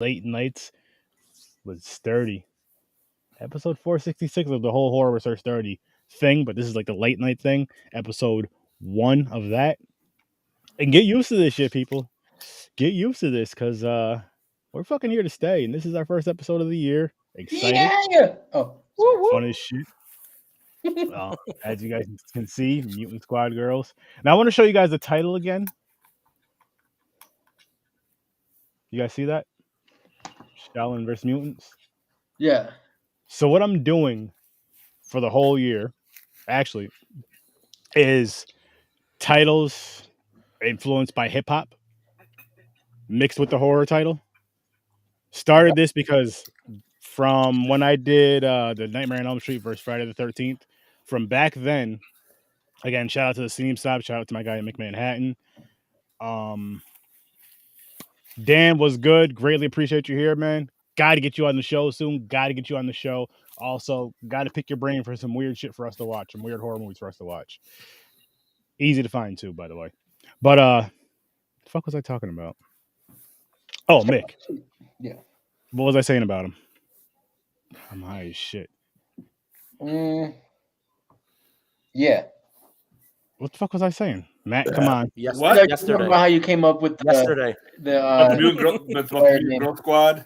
late nights was sturdy. Episode 466 of the whole horror research 30 thing, but this is like the late night thing. Episode 1 of that. And get used to this shit, people. Get used to this, because we're fucking here to stay. And this is our first episode of the year. Excited. Yeah. Oh, fun as shit. As you guys can see, Mutant Squad Girls. Now I want to show you guys the title again. You guys see that? Shaolin versus Mutants. Yeah. So what I'm doing for the whole year, actually, is titles influenced by hip hop mixed with the horror title. Started this because from when I did the Nightmare on Elm Street versus Friday the 13th, from back then, again, shout out to the Steam Stop, shout out to my guy at McManhattan. Dan was good. Greatly appreciate you here, man. Got to get you on the show soon. Got to get you on the show. Also, got to pick your brain for some weird shit for us to watch, some weird horror movies for us to watch. Easy to find too, by the way. But the fuck was I talking about? Oh, Mick. Yeah. What was I saying about him? I'm high as shit. Yeah. What the fuck was I saying? Matt, come on. What? Yesterday. How you came up with yesterday. The Mutant Girl Squad.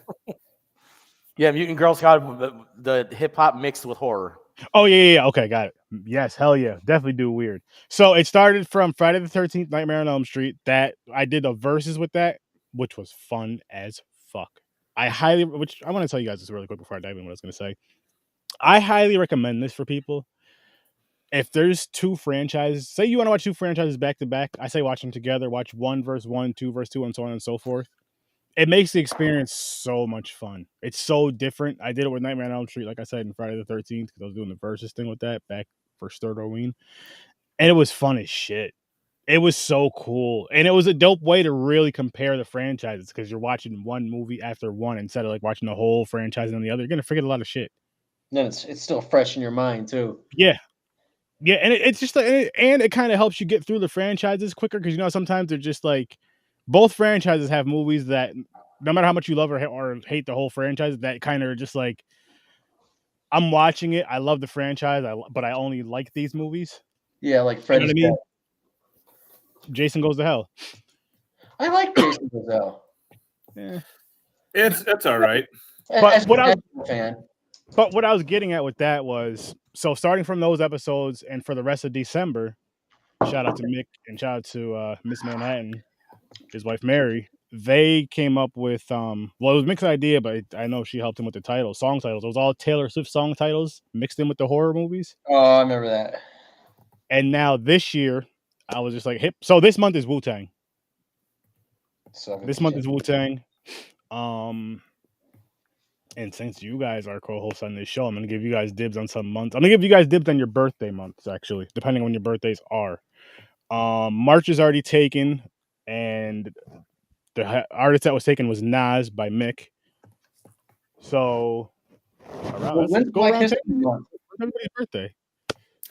Yeah, Mutant Girl Squad, the hip hop mixed with horror. Oh, yeah. Okay, got it. Yes, hell yeah. Definitely do weird. So it started from Friday the 13th, Nightmare on Elm Street. That I did the verses with that, which was fun as fuck. I want to tell you guys this really quick before I dive in what I was going to say. I highly recommend this for people. If there's two franchises, say you want to watch two franchises back to back, I say watch them together. Watch 1 versus 1, 2 versus 2, and so on and so forth. It makes the experience so much fun. It's so different. I did it with Nightmare on Elm Street, like I said, in Friday the 13th, because I was doing the versus thing with that back for third Halloween. And it was fun as shit. It was so cool. And it was a dope way to really compare the franchises, because you're watching one movie after one instead of like watching the whole franchise and the other. You're going to forget a lot of shit. Then it's still fresh in your mind, too. Yeah. Yeah, and it's just like, and it kind of helps you get through the franchises quicker, because sometimes they're just like, both franchises have movies that no matter how much you love or hate the whole franchise, that kind of are just like, I'm watching it, I love the franchise, but I only like these movies. Yeah, like Freddy's. You know what I mean? Jason Goes to Hell. I like Jason Goes to Hell. Yeah, it's all right. But what I was getting at with that was, so starting from those episodes and for the rest of December, shout out to Mick and shout out to Miss Manhattan, his wife Mary. They came up with it was Mick's idea, but I know she helped him with the title, song titles. It was all Taylor Swift song titles mixed in with the horror movies. Oh, I remember that. And now this year, I was just like, hip. So this month is Wu-Tang. This month is Wu-Tang. And since you guys are co-hosts on this show, I'm going to give you guys dibs on some months. I'm going to give you guys dibs on your birthday months, actually, depending on when your birthdays are. March is already taken, and the artist that was taken was Nas by Mick. So, let's go around everybody's birthday.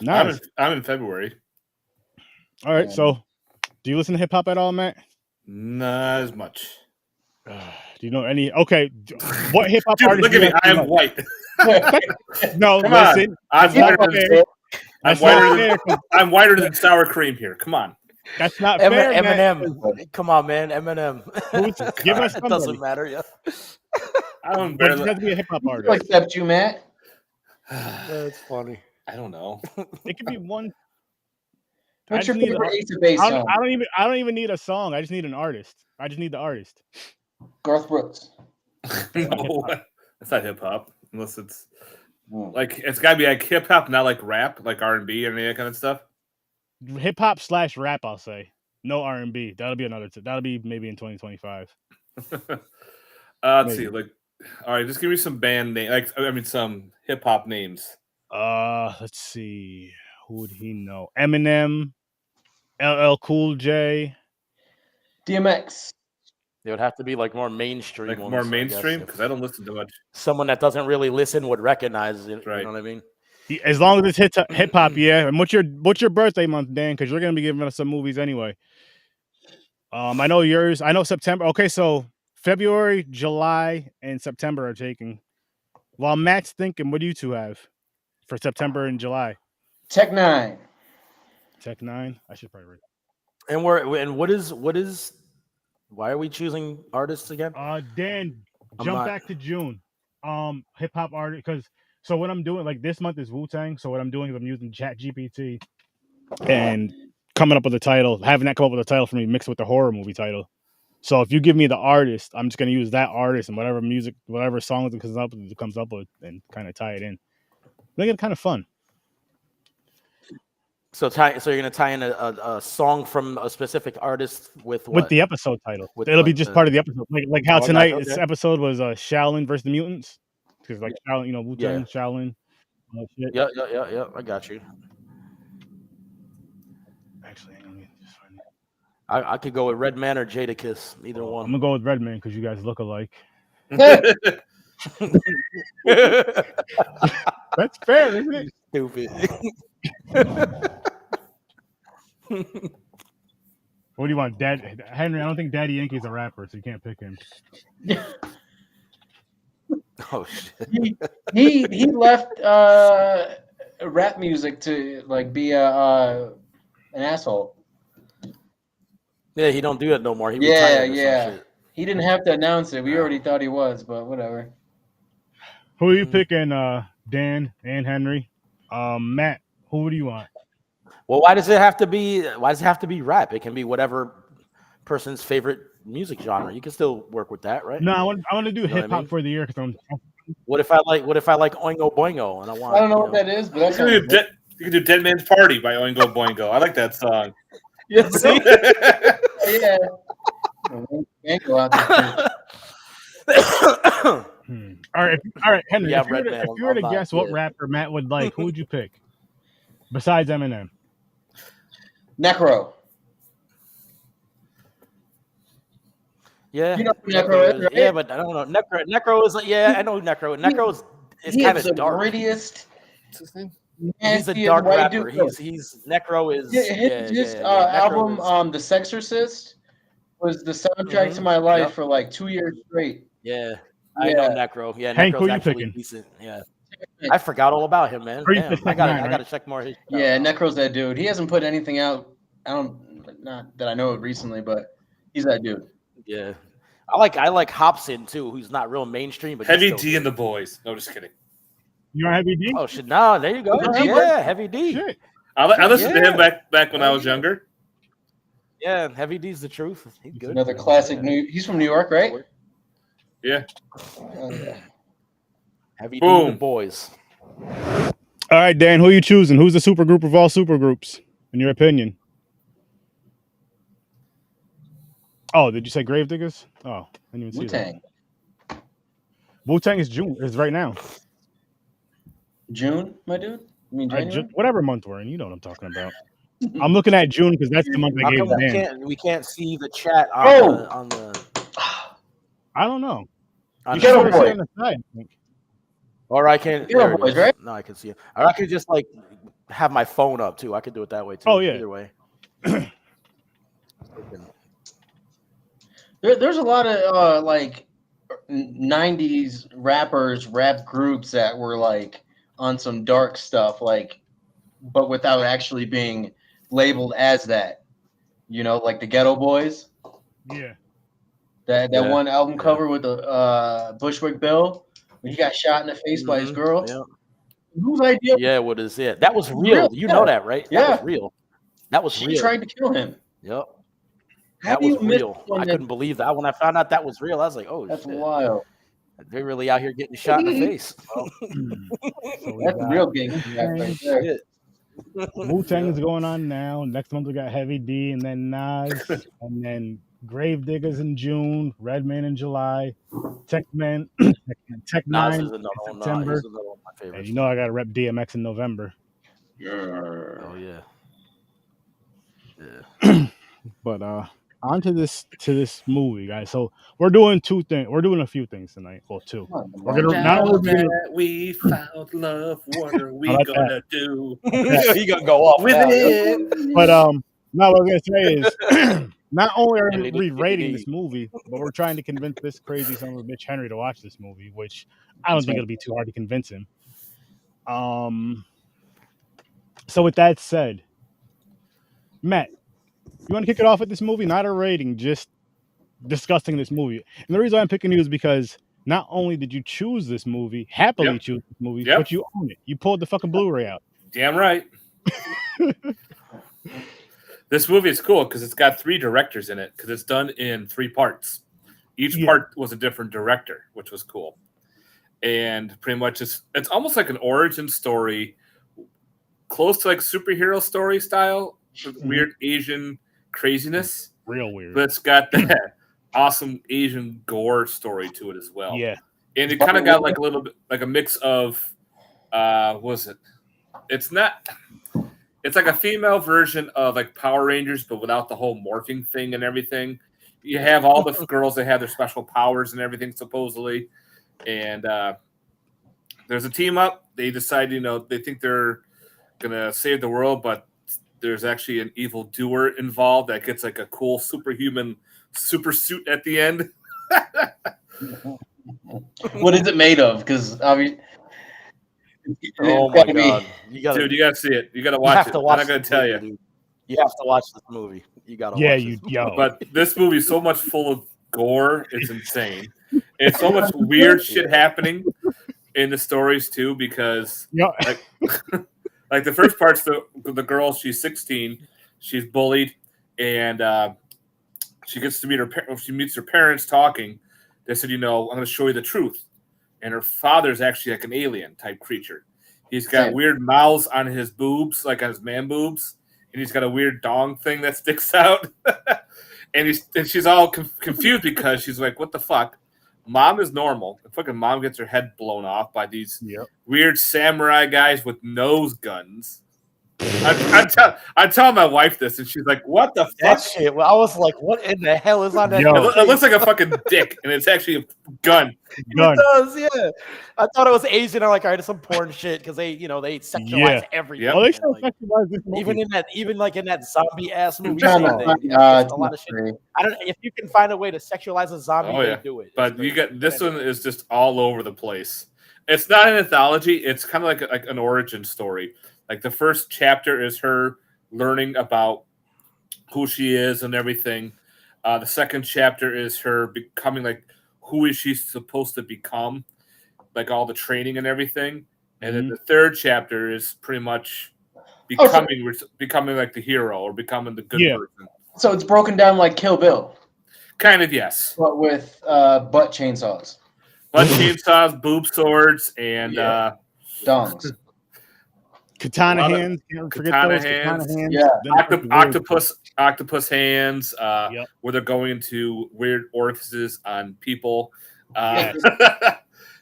Nas. I'm in February. All right, so do you listen to hip-hop at all, Matt? Not as much. Do you know any? Okay, what hip hop artist? Look at me, I am white. No, come listen, on. I'm whiter than sour cream here. Come on. That's not fair. Eminem. Come on, man. Eminem. Give us somebody. It doesn't matter. Yeah. I don't. But you have to be a hip hop artist. Accept you, Matt. That's funny. I don't know. It could be one. What's your favorite Ace of Base song? I don't even need a song. I just need an artist. I just need the artist. Garth Brooks. No, that's not hip hop. Unless it's like, it's gotta be like hip hop, not like rap, like R&B and any that kind of stuff. Hip hop / rap, I'll say. No R&B. That'll be that'll be maybe in 2025. Let's see. Like, all right, just give me some band name. Some hip hop names. Let's see. Who would he know? Eminem, LL Cool J, DMX. It would have to be like more mainstream. Like more mainstream, because I don't listen to much. Someone that doesn't really listen would recognize it. Right. You know what I mean? As long as it's hip hop, yeah. And what's your birthday month, Dan? Because you're gonna be giving us some movies anyway. I know yours. I know September. Okay, so February, July, and September are taking. While Matt's thinking, what do you two have for September and July? Tech 9. Tech 9. I should probably read. And what is? Why are we choosing artists again? Dan, jump back to June. Hip hop artist, because so what I'm doing, like this month is Wu-Tang. So what I'm doing is I'm using ChatGPT and coming up with a title, having that come up with a title for me, mixed with the horror movie title. So if you give me the artist, I'm just gonna use that artist and whatever music, whatever songs it comes up with, and kind of tie it in. Make it kind of fun. So you're gonna tie in a song from a specific artist with what? With the episode title. It'll be just part of the episode, like how tonight's episode was Shaolin versus the Mutants, because like Shaolin, you know, Wu-Tang, Shaolin. Yeah. I got you. Actually, hang on, let me just find it. I could go with Redman or Jadakiss, either one. I'm gonna go with Redman because you guys look alike. Hey, That's fair, isn't it? Stupid. What do you want, Dad Henry? I don't think Daddy Yankee's a rapper, so you can't pick him. Oh shit. he left rap music to like be an asshole. Yeah, he don't do that no more. He Yeah, retired or some yeah. shit. He didn't have to announce it. We already thought he was, but whatever. Who are you picking, Dan and Henry? Matt, who do you want? Well, why does it have to be rap? It can be whatever person's favorite music genre. You can still work with that, right? No, I want to do hip hop for the year because What if I like Oingo Boingo and I want? I don't know what that is, but that's you can do Dead Man's Party by Oingo Boingo. I like that song. yes. Yeah. All right, Henry. Yeah, if you were to guess what rapper Matt would like, who would you pick besides Eminem? Necro. Yeah, you know who Necro is, right? Yeah, but I don't know. Necro is I know Necro. Necro is kind of dark. Grittiest. He's a dark rapper. He's Necro is his album The Sexorcist was the soundtrack to my life for like 2 years straight. Yeah. I know Necro. Yeah, Hank, Necro's actually decent. Yeah. I forgot all about him, man. Damn, I gotta check more of his stuff. Yeah, Necro's that dude. He hasn't put anything out. Not that I know of recently, but he's that dude. Yeah. I like Hobson too, who's not real mainstream, but Heavy D and the Boys. No, just kidding. You want Heavy D? Oh shit! No, there you go. Yeah, Heavy D. Shit. I listened to him back when I was younger. Yeah, Heavy D's the truth. He's good. Another classic. He's from New York, right? Yeah. Heavy D and the Boys. All right, Dan, who are you choosing? Who's the super group of all super groups, in your opinion? Oh, did you say Gravediggers? Oh, I didn't even see Wu-Tang. that. Wu-Tang is right now. June, my dude? You mean January? Whatever month we're in, you know what I'm talking about. I'm looking at June because that's the month I gave Dan. We can't see the chat on the I don't know. You can see on the side, I think. Or I can. Boys, right? No, I can see it. Or I could just like have my phone up too. I could do it that way too. Oh yeah. Either way. There's a lot of like 90s rap groups that were like on some dark stuff, like, but without actually being labeled as that. You know, like the Ghetto Boys. Yeah. That one album cover with the Bushwick Bill when he got shot in the face by his girl. Yeah. Whose idea? Yeah, what is it? That was real. You know that, right? Yeah. That was real. That was real. She tried to kill him. Yep. How That was real. I couldn't believe that. When I found out that was real, I was like, oh, that's shit. wild. They're really out here getting shot in the face. That's real game. Right there. Wu-Tang is going on now. Next month we got Heavy D and then Nas and then Gravediggers in June, Redman in July, Tech 9 in September. And you know I got to rep DMX in November. Oh yeah. But on to this movie, guys. So we're doing two things. We're doing a few things tonight. Well, two. We're gonna we found love. What are we gonna do? He gonna go off with it. But no, what I was gonna say is Not only are And we they did re-rating this DVD. movie, but we're trying to convince this crazy son of a bitch Henry to watch this movie, which I don't That's think right. it'll be too hard to convince him. So with that said, Matt, you want to kick it off with this movie? Not a rating, just discussing this movie. And the reason I'm picking you is because not only did you choose this movie, happily Yep. choose this movie, Yep. but you own it. You pulled the fucking Blu-ray out. Damn right. This movie is cool because it's got 3 directors in it because it's done in 3 parts. Each part was a different director, which was cool. And pretty much it's almost like an origin story, close to like superhero story style, with weird Asian craziness. Real weird. But it's got that awesome Asian gore story to it as well. Yeah. And it kind of got like a little bit like a mix of what was it? It's like a female version of like Power Rangers, but without the whole morphing thing and everything. You have all the girls that have their special powers and everything, supposedly. And there's a team up. They decide, they think they're going to save the world, but there's actually an evil doer involved that gets like a cool superhuman super suit at the end. What is it made of? Because obviously, Oh my god, Dude, you gotta see it. You gotta watch have it. to watch I'm not gonna this tell movie, you. dude. You have to watch this movie. You gotta Yeah, watch you this yo. But this movie is so much full of gore, it's insane. It's so much weird shit happening in the stories too, because Yo. like the first part's the girl, she's 16, she's bullied, and she gets to meet she meets her parents talking. They said, I'm gonna show you the truth. And her father's actually like an alien type creature. He's got weird mouths on his boobs, like on his man boobs, and he's got a weird dong thing that sticks out. and she's all confused because she's like, "What the fuck?" Mom is normal. And fucking mom gets her head blown off by these weird samurai guys with nose guns. I tell my wife this, and she's like, "What the fuck?" That shit. Well, I was like, "What in the hell is on that?" It looks like a fucking dick, and it's actually a gun. It does, yeah. I thought it was Asian. I'm like, all right, it's some porn shit because they sexualize everything. Yep. Oh, they still sexualize this movie. Even in that zombie ass movie. No, scene, no, there's a lot of shit. I don't. If you can find a way to sexualize a zombie, they do it. But you got this one is just all over the place. It's not an anthology. It's kind of like an origin story. Like the first chapter is her learning about who she is and everything. The second chapter is her becoming like who is she supposed to become, like all the training and everything. And then the third chapter is pretty much becoming like the hero or becoming the good person. So it's broken down like Kill Bill. Kind of, yes. But with butt chainsaws. Butt chainsaws, boob swords, and dongs. Katana hands. Can't forget those katana hands. Yeah. Octopus hands. Where they're going into weird orifices on people.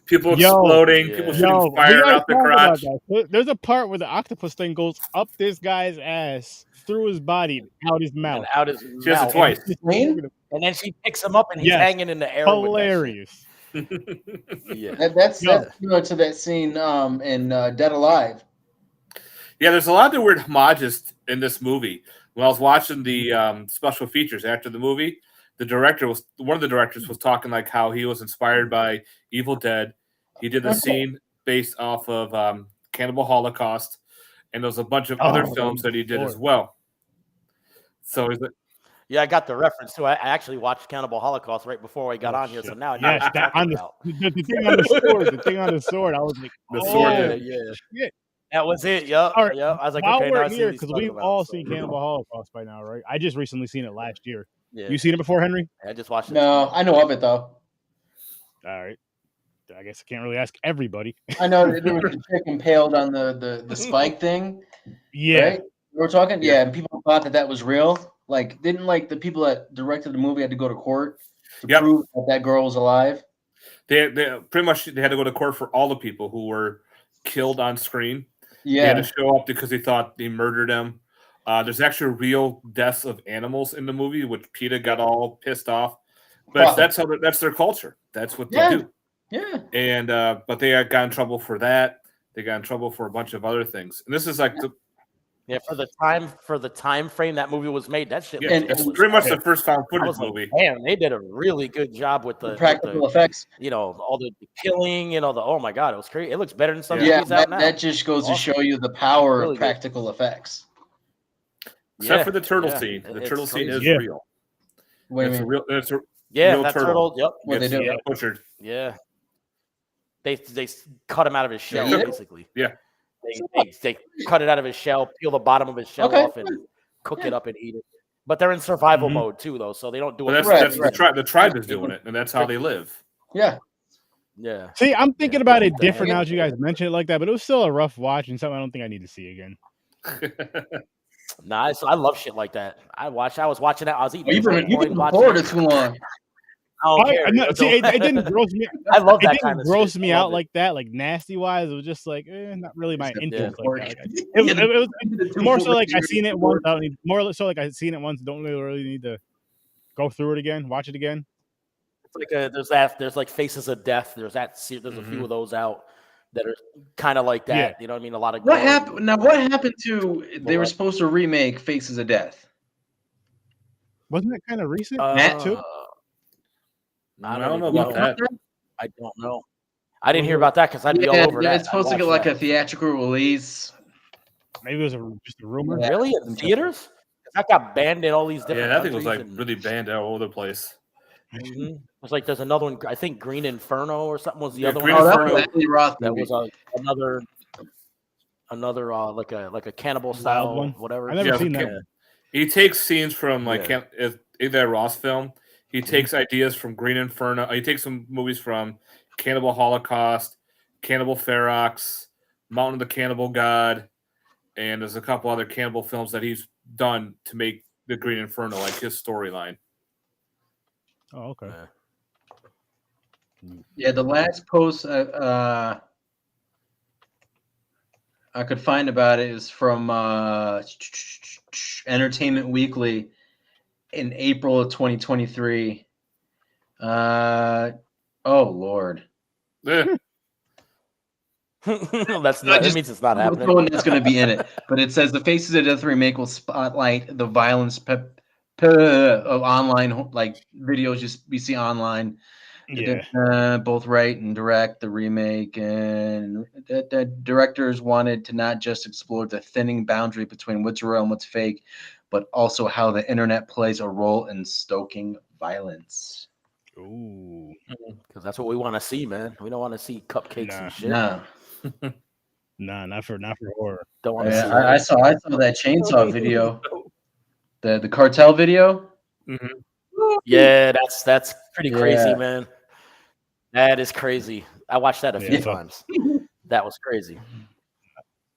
People exploding. People shooting fire out the crotch. There's a part where the octopus thing goes up this guy's ass, through his body, out his mouth. And out his mouth. She does it twice. And then she picks him up and he's hanging in the air. Hilarious. That's similar to that scene in Dead Alive. Yeah, there's a lot of weird homages in this movie. When I was watching the special features after the movie, one of the directors was talking like how he was inspired by Evil Dead. He did the scene based off of Cannibal Holocaust, and there's a bunch of other films that he did as well. So is it? Yeah, I got the reference too. I actually watched Cannibal Holocaust right before I got on here, so now I know what you're talking about. The thing on the sword. The thing on the sword. I was like, shit. That was it. Yep. All right. Yep. I was like, while okay, we're now here, because we've all seen Cannibal Holocaust by now, right? I just recently seen it last year. Yeah. You seen it before, Henry? I just watched it. No, I know of it though. All right. I guess I can't really ask everybody. I know there was a chick impaled on the spike thing. Yeah. Right? We were talking, and people thought that was real. Like, didn't the people that directed the movie had to go to court to prove that girl was alive? They pretty much they had to go to court for all the people who were killed on screen. Yeah, they had to show up because they thought they murdered them. There's actually real deaths of animals in the movie, which PETA got all pissed off. But that's their culture. That's what they do. Yeah. And but they got in trouble for that. They got in trouble for a bunch of other things. And this is like Yeah, for the time frame that movie was made, that shit. Yeah, And- it's pretty much the first found I footage was like, movie. damn, they did a really good job with the practical effects. you know, all the killing, you know, the oh my god, it was crazy. It looks better than some Yeah. movies out now. That just goes to Awesome. show you the power Really of good. practical effects. Except Yeah, for the turtle yeah, scene. The it's turtle scene is Yeah. real. What do you It's a mean? real. It's a yeah, real that turtle. turtle. Yep. What they Gets do? butchered. Yeah. They cut him out of his shell, eat it? basically. Yeah. They cut it out of his shell, peel the bottom of his shell Okay. off, and cook it up and eat it. But they're in survival Mhm. mode too, though, so they don't do But it. that's, Right, that's right. the tribe. The tribe is doing it, and that's how they live. Yeah. Yeah. See, I'm thinking Yeah, about they it eat that different now animal. that you guys mention it like that, but it was still a rough watch and something I don't think I need to see again. Nah, I love shit like that. I was watching that. I was eating. You've been Bitcoin, in watching Florida it. too long. I don't care. No, yo, see, it don't- didn't gross me. I love It that didn't kind of gross shit. me I love out it. like that, like nasty wise. It was just like not really my Except interest pork. like that. It was more so like I seen it once. I don't need more so like I seen it once. Don't really need to go through it again, watch it again. It's like there's like Faces of Death. There's a few of those out that are kind of like that. Yeah. You know what I mean? A lot of What gore happened? and- Now, what happened to? They were Blood. supposed to remake Faces of Death. Wasn't that kind of recent? too? I I don't don't even know about that. I don't know. I didn't hear about that because I'd be all over that. It's supposed to I'd get watch like that. a theatrical release. Maybe it was just a rumor. Yeah. Really in theaters? That got banned in all these different. Yeah, that thing was like countries and- really banned out all over the place. Mhm. It's like there's another one. I think Green Inferno or something was the Yeah, other Green one. Oh, that Inferno. was Anthony Roth That movie. was another like a cannibal style one? whatever. I never Yeah, seen okay. that. He takes scenes from like Yeah. in that Ross film. He takes ideas from Green Inferno. He takes some movies from Cannibal Holocaust, Cannibal Ferox, Mountain of the Cannibal God, and there's a couple other cannibal films that he's done to make the Green Inferno like his storyline. Oh, okay. Yeah, the last post I could find about it is from Entertainment Weekly in April of 2023. Oh Lord, Eh, That means it's not I don't know happening. when that's going to be in it, but it says the Faces of Death remake will spotlight the violence of online like videos we see online. Yeah. Both write and direct the remake, and the directors wanted to not just explore the thinning boundary between what's real and what's fake, but also how the internet plays a role in stoking violence. Ooh. Because that's what we want to see, man. We don't want to see cupcakes Nah. and shit. No, Nah, not for horror. Don't want to see yeah, that. I saw that chainsaw video, the cartel video. Yeah, that's pretty crazy, Yeah. man. That is crazy. I watched that a few Yeah. times. That was crazy. It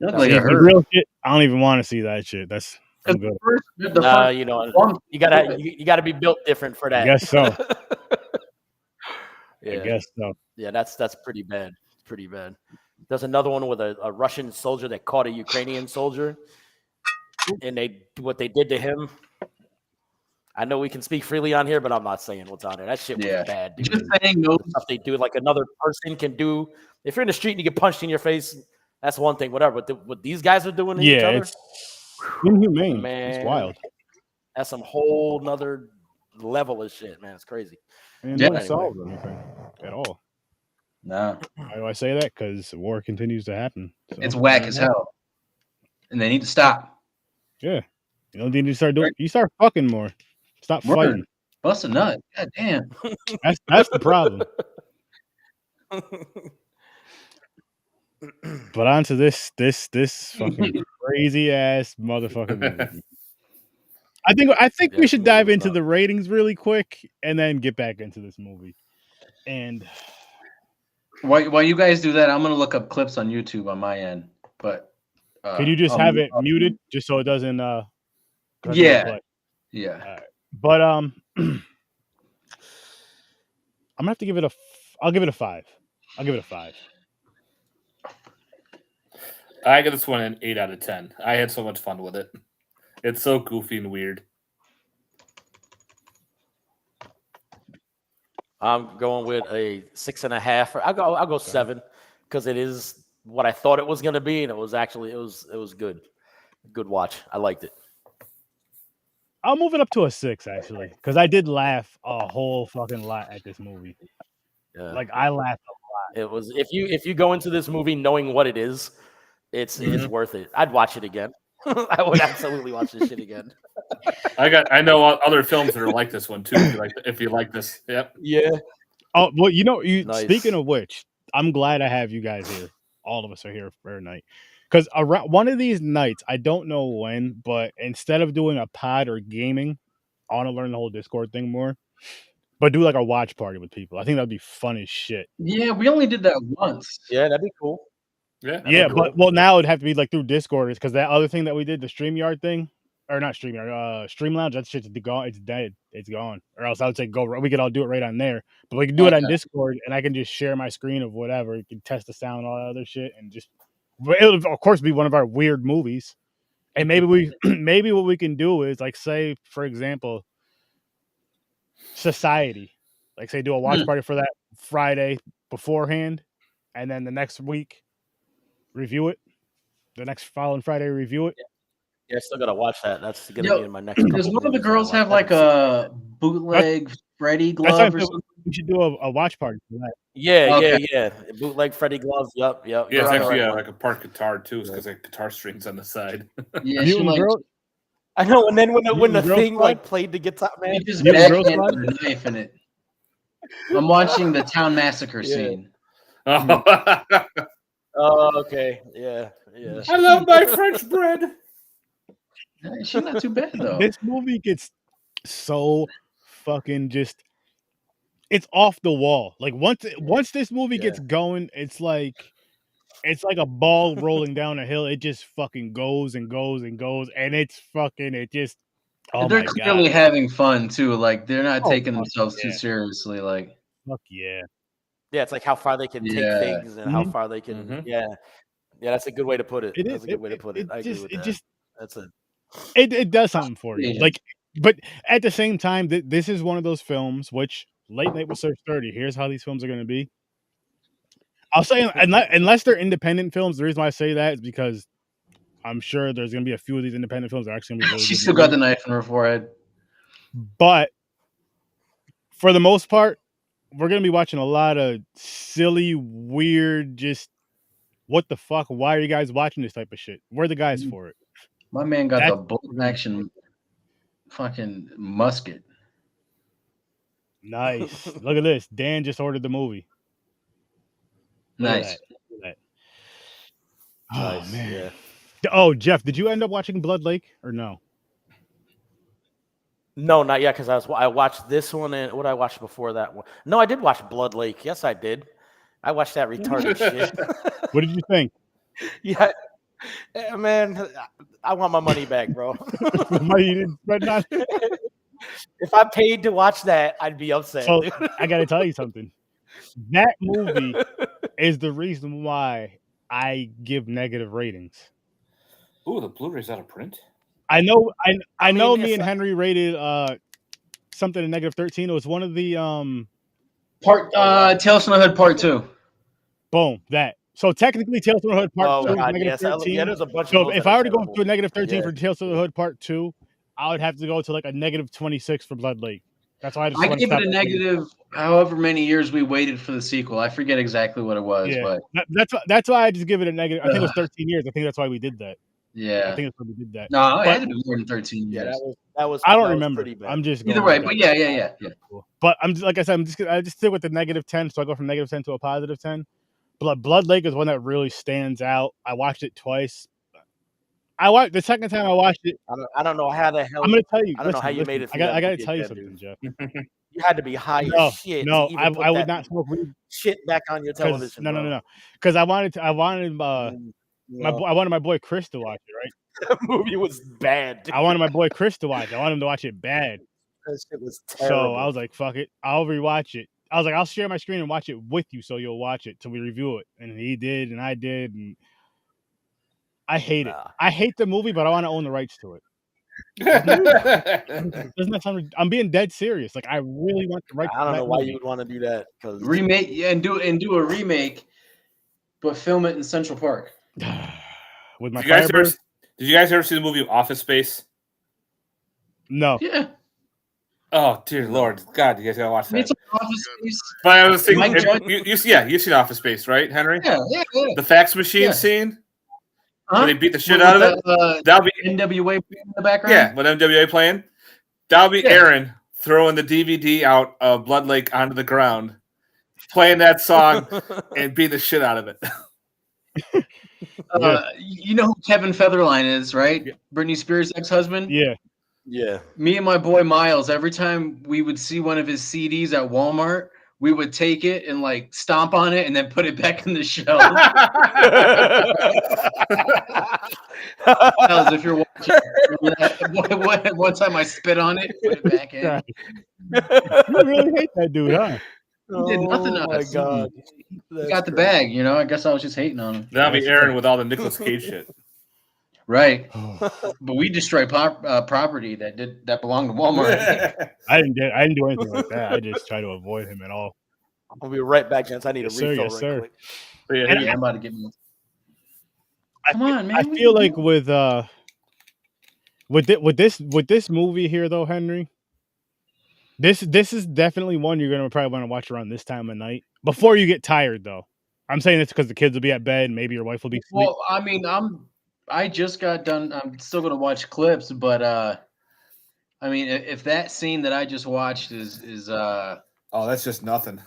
looked See, like See, a the herd. real shit, I don't even want to see that shit. That's I'm good. Nah, you know, you gotta be built different for that. I guess so. Yeah, I guess so. yeah, that's pretty bad. It's pretty bad. There's another one with a Russian soldier that caught a Ukrainian soldier, and what they did to him. I know we can speak freely on here, but I'm not saying what's on there. That shit was bad, dude. Just saying those. The stuff they do, like another person can do. If you're in the street and you get punched in your face, that's one thing, whatever. But what these guys are doing to each Yeah, other, it's inhumane. man, It's wild. that's some whole nother level of shit, man. It's crazy. And Yeah. no solve anything at all. No, Why do I say that? Because war continues to happen. So, it's whack as hell, and they need to stop. Yeah. You know, you start doing. You start fucking more. Stop Word. fighting. Bust a nut. God damn. That's the problem. But on to this fucking crazy ass motherfucking movie. I think Yeah, we should movie dive was into tough. the ratings really quick and then get back into this movie. And While you guys do that, I'm gonna look up clips on YouTube on my end. But could you just have it muted just so it doesn't Yeah. play? Yeah. But I'm gonna have to give it I'll give it a 5. I'll give it a 5. I give this one an 8 out of 10. I had so much fun with it. It's so goofy and weird. I'm going with a 6.5. I'll go 7 because it is what I thought it was gonna be, and it was good. Good watch. I liked it. I'll move it up to a 6 actually, because I did laugh a whole fucking lot at this movie. Yeah. Like I laughed. It was if you go into this movie knowing what it is, it's worth it. I'd watch it again. I would absolutely watch this shit again. I know other films that are like this one too. If you like this, yep. Yeah. Oh well, you know, Nice. Speaking of which, I'm glad I have you guys here. All of us are here for a night. Because around one of these nights, I don't know when, but instead of doing a pod or gaming, I want to learn the whole Discord thing more. But do like a watch party with people. I think that'd be fun as shit. Yeah, we only did that once. Yeah, that'd be cool. Yeah. Yeah, but well, now it'd have to be like through Discord, because that other thing that we did, the StreamYard thing, or not StreamYard, Stream Lounge, that shit's gone. It's dead. It's gone. Or else I would say we could all do it right on there. But we can do it on Discord, and I can just share my screen of whatever. You can test the sound, all that other shit, and just it'll of course be one of our weird movies. And maybe what we can do is like say, for example, Society. Like say do a watch party for that Friday beforehand, and then the next week review it. The next following Friday review it. Yeah, I still gotta watch that. That's gonna be in my next. Does one of the girls have like a bootleg Freddy glove or something? We should do a watch party for that. Yeah. Bootleg Freddy gloves. Yep. Yeah, it's actually like a part guitar too, because like guitar strings on the side. Yeah, she like, I know. And then when the thing like played the guitar, man, she just backhanded a knife in it. I'm watching the town massacre scene. Oh, okay. Yeah. I love my French bread. She's not too bad though. This movie gets so fucking just. It's off the wall. Like once this movie gets going, it's like a ball rolling down a hill. It just fucking goes and goes and goes, and it's fucking. It just. Oh they're my clearly God. having fun too. Like they're not taking themselves too yeah. seriously. Like Fuck yeah. Yeah, it's like how far they can take things and how far they can. Yeah, that's a good way to put it. That's a good way to put it. I agree with that. That's it. It does something for you. Like, but at the same time, this is one of those films which Late Night with Search 30. Here's how these films are going to be. I'll say unless they're independent films. The reason why I say that is because I'm sure there's going to be a few of these independent films that are actually going to be really she good still got the knife in her forehead. But for the most part, we're going to be watching a lot of silly, weird, just what the fuck? Why are you guys watching this type of shit? We're the guys for it. My man got the bolt action fucking musket. Nice. Look at this. Dan just ordered the movie. Nice. Look at that. Nice. Oh, man. Yeah. Oh, Jeff, did you end up watching Blood Lake or no? No, not yet, because I watched this one and what I watched before that one. No, I did watch Blood Lake. Yes, I did. I watched that retarded shit. What did you think? Yeah, man, I want my money back, bro. If I paid to watch that, I'd be upset. So, I got to tell you something. That movie is the reason why I give negative ratings. Ooh, the Blu-ray's out of print. I know. I know. Me and Henry rated something in -13. It was one of the Tales from the Hood Part 2. Boom. That. So technically, Tales from the Hood Part 2 God, is -13. Yeah, there's a bunch so of if I were to go to a -13 for Tales from the Hood Part 2, I would have to go to like a -26 for Blood Lake. That's why I gave it a negative. However many years we waited for the sequel, I forget exactly what it was. Yeah. But that's why I just give it a negative. I think it was 13 years. I think that's why we did that. Yeah, I think that's why we did that. No, it had to be more than 13 years. Yeah, that was. I don't remember. I'm just either way, but yeah. But I'm just, like I said, I just stick with the -10, so I go from -10 to a +10. Blood Lake is one that really stands out. I watched it twice. The second time I watched it. I don't know how the hell. I'm gonna tell you. I don't know how you made it. I got to tell you something, Jeff. You had to be high as shit. No, I would not smoke weed. Shit back on your television. No. Because I wanted my boy Chris to watch it. Right. That movie was bad. Dude. I wanted my boy Chris to watch it. I wanted him to watch it bad. That shit was terrible. So I was like, fuck it. I'll rewatch it. I was like, I'll share my screen and watch it with you so you'll watch it till we review it. And he did, and I did, and I hate it. I hate the movie, but I want to own the rights to it. Doesn't that sound? I'm being dead serious. Like I really want the rights. I don't know why you would want to do that. Remake and do a remake, but film it in Central Park. With my did Did you guys ever see the movie Office Space? No. Yeah. Oh dear Lord, God, you guys gotta watch that. It's Office Space. But I was thinking, Mike Judge- you've seen Office Space, right, Henry? Yeah. The fax machine Yeah. scene Huh? where they beat the shit out of it. That'll be NWA in the background. yeah, with NWA playing. That'll be Aaron throwing the DVD out of Blood Lake onto the ground, playing that song and beating the shit out of it. You know who Kevin Featherline is, right? Yeah. Britney Spears' ex-husband. Yeah. Yeah. Me and my boy Miles, every time we would see one of his CDs at Walmart, we would take it and like stomp on it and then put it back in the shelf. Miles, if you're watching, one time I spit on it, put it back in. You really hate that dude, huh? He did nothing Oh to my us. god. He got the bag, you know. I guess I was just hating on him. That'll be Aaron with all the Nicolas Cage shit. Right. But we destroyed property that belonged to Walmart. I didn't do anything like that. I just try to avoid him at all. I'll be right back, gents. I need a Yes, sir, refill yes, right sir. quick. But yeah, Yeah, I'm about to get me. I Come feel- on, man. I what feel you like doing? with this movie here though, Henry. This is definitely one you're gonna probably want to watch around this time of night before you get tired though. I'm saying this because the kids will be at bed, maybe your wife will be asleep. Well, I mean, I just got done. I'm still gonna watch clips, but I mean, if that scene that I just watched is oh, that's just nothing.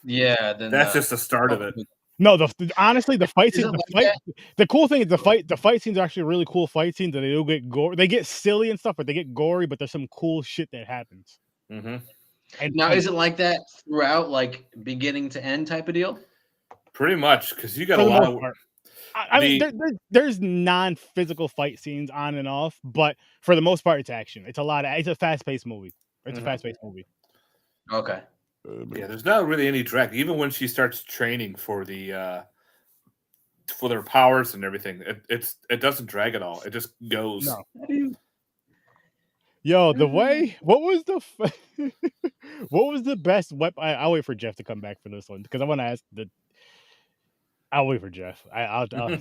yeah, then That's just the start of it. No, honestly, the fight Is it scene, like the cool thing is the fight scenes are actually really cool fight scenes, and they do get gore. They get silly and stuff, but they get gory. But there's some cool shit that happens. Mm-hmm. And Now, is it like that throughout, like beginning to end type of deal? Pretty much, because you got for a the lot most of. part? I mean, there's non-physical fight scenes on and off, but for the most part, it's action. It's a fast-paced movie. It's a fast-paced movie. Okay. Yeah, there's not really any drag. Even when she starts training for the for their powers and everything, it doesn't drag at all. It just goes. No. Yo, the way what was the best weapon? I'll wait for Jeff to come back for this one because I want to ask I'll wait for Jeff. I'll cause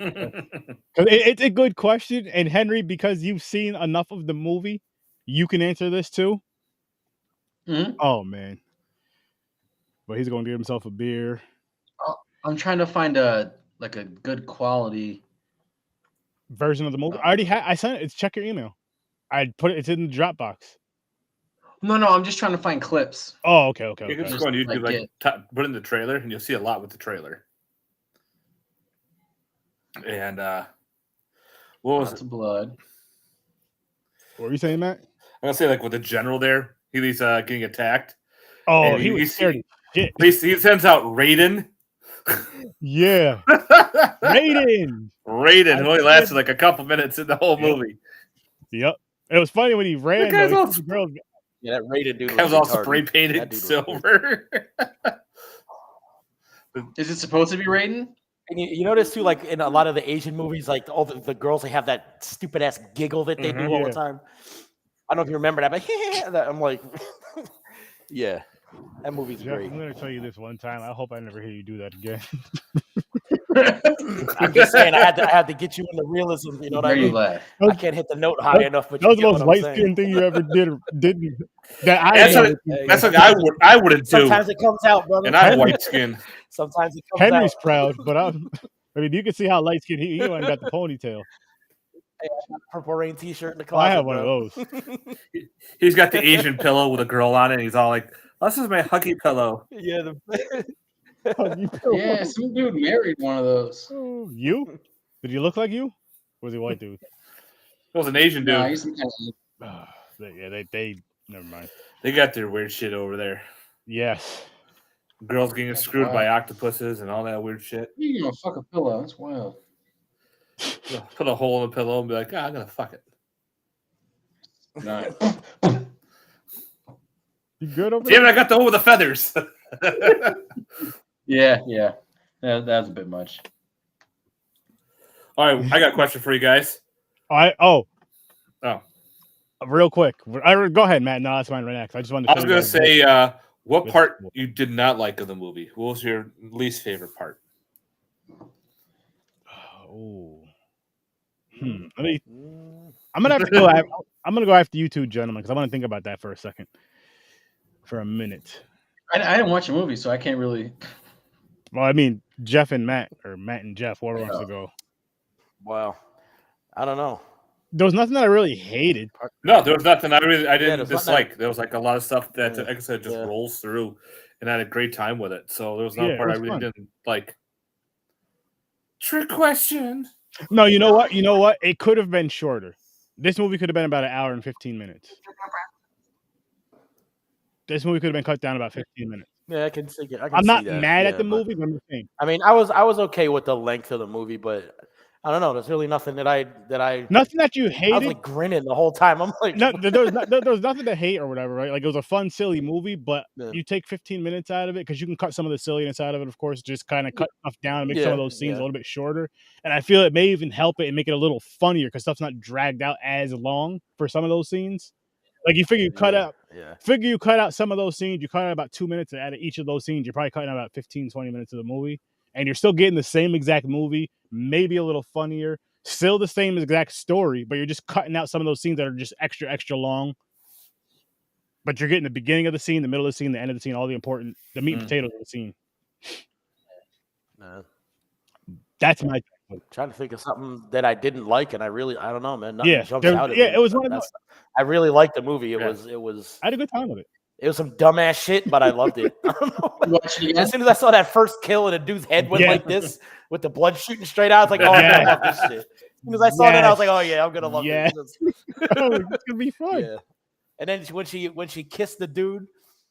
it's a good question, and Henry, because you've seen enough of the movie, you can answer this too. Mhm. Oh man, but he's going to get himself a beer. I'm trying to find a good quality Version of the movie. I already had. I sent it. It's check your email. I put it. It's in the Dropbox. No, I'm just trying to find clips. Oh, okay. You can Okay. just go on YouTube, like put in the trailer, and you'll see a lot with the trailer. And what was Lots it? of blood. What were you saying, Matt? I'm gonna say like with the general there, he's getting attacked. Oh, And he was scared. Shit. He sends out Raiden. Yeah, Raiden. Raiden, who only lasted like a couple minutes in the whole movie. Yep. It was funny when he ran. guy's Though, all the girl, Yeah, that rated dude That was all retarded. spray That painted dude was silver. Is it supposed to be Raiden? And you notice too, like in a lot of the Asian movies, like all the girls, they have that stupid ass giggle that they do all Yeah. the time. I don't know if you remember that, but that, I'm like, yeah, that movie's Jeff, great. I'm gonna tell you this one time. I hope I never hear you do that again. I'm just saying, I had to get you in the realism. You know what I There you mean? laugh. I can't hit the note high enough, but That was the you most get what I'm light saying. skinned thing you ever didn't. That I That's know. what, that's what I wouldn't do. Sometimes it comes out, brother. And I'm white skinned. Sometimes it comes Henry's out. proud, but I mean, you can see how light skinned he ain't got the ponytail. Purple Rain T-shirt in the Oh, closet. I have one of bro. those. He's got the Asian pillow with a girl on it. And he's all like, "This is my huggy pillow." Yeah, Yeah, some dude married one of those. You? Did you look like you? Or was he a white dude? It was an Asian dude. Nah, he's some kind of They never mind. They got their weird shit over there. Yes. Girls getting screwed by octopuses and all that weird shit. you gonna fuck a pillow. That's wild. Put a hole in the pillow and be like, I'm gonna fuck it. Nice. You good over Damn it, there? I got the hole with the feathers. Yeah. That's a bit much. All right, I got a question for you guys. Oh. Oh. Real quick. Go ahead, Matt. No, that's mine right next. I just wanted to I was show gonna you guys say, what part you did not like of the movie? What was your least favorite part? Oh. Let me. I'm gonna have to go. I'm gonna go after you two gentlemen because I want to think about that for a second, for a minute. I didn't watch the movie, so I can't really. Well, I mean, Jeff and Matt, or Matt and Jeff, whoever wants to go. Wow. I don't know. There was nothing that I really hated. No, there was nothing I didn't there's dislike. There was like a lot of stuff that, Yeah. like I said, just Yeah. rolls through, and I had a great time with it. So there was no Yeah, it part I was really fun. didn't like. Trick question. No, you know what? You know what? It could have been shorter. This movie could have been about 1 hour and 15 minutes. This movie could have been cut down about 15 minutes. Yeah, I can see it. I'm not see that. mad at Yeah, the but- movie, but I'm just saying. I mean, I was okay with the length of the movie, but I don't know. There's really nothing that I Nothing that you I was hated. like grinning the whole time. I'm like, No, there was nothing to hate or whatever, right? Like it was a fun, silly movie, but Yeah. you take 15 minutes out of it because you can cut some of the silliness out of it, of course, just kind of cut stuff down and make some of those scenes a little bit shorter. And I feel it may even help it and make it a little funnier because stuff's not dragged out as long for some of those scenes. Like you figure you cut out some of those scenes, you cut out about 2 minutes out of each of those scenes, you're probably cutting out about 15, 20 minutes of the movie. And you're still getting the same exact movie, maybe a little funnier. Still the same exact story, but you're just cutting out some of those scenes that are just extra long. But you're getting the beginning of the scene, the middle of the scene, the end of the scene, all the meat and potatoes of the scene. That's my trying to think of something that I didn't like, and I don't know, man. Nothing jumps out at me. It was one of those. I really liked the movie. It was. I had a good time with it. It was some dumbass shit, but I loved it. I don't know. As soon as I saw that first kill and a dude's head went like this with the blood shooting straight out, I was like, oh, I'm gonna love this shit. As soon as I saw that, I was like, oh yeah, I'm gonna love this. It's gonna be fun. Yeah. And then when she kissed the dude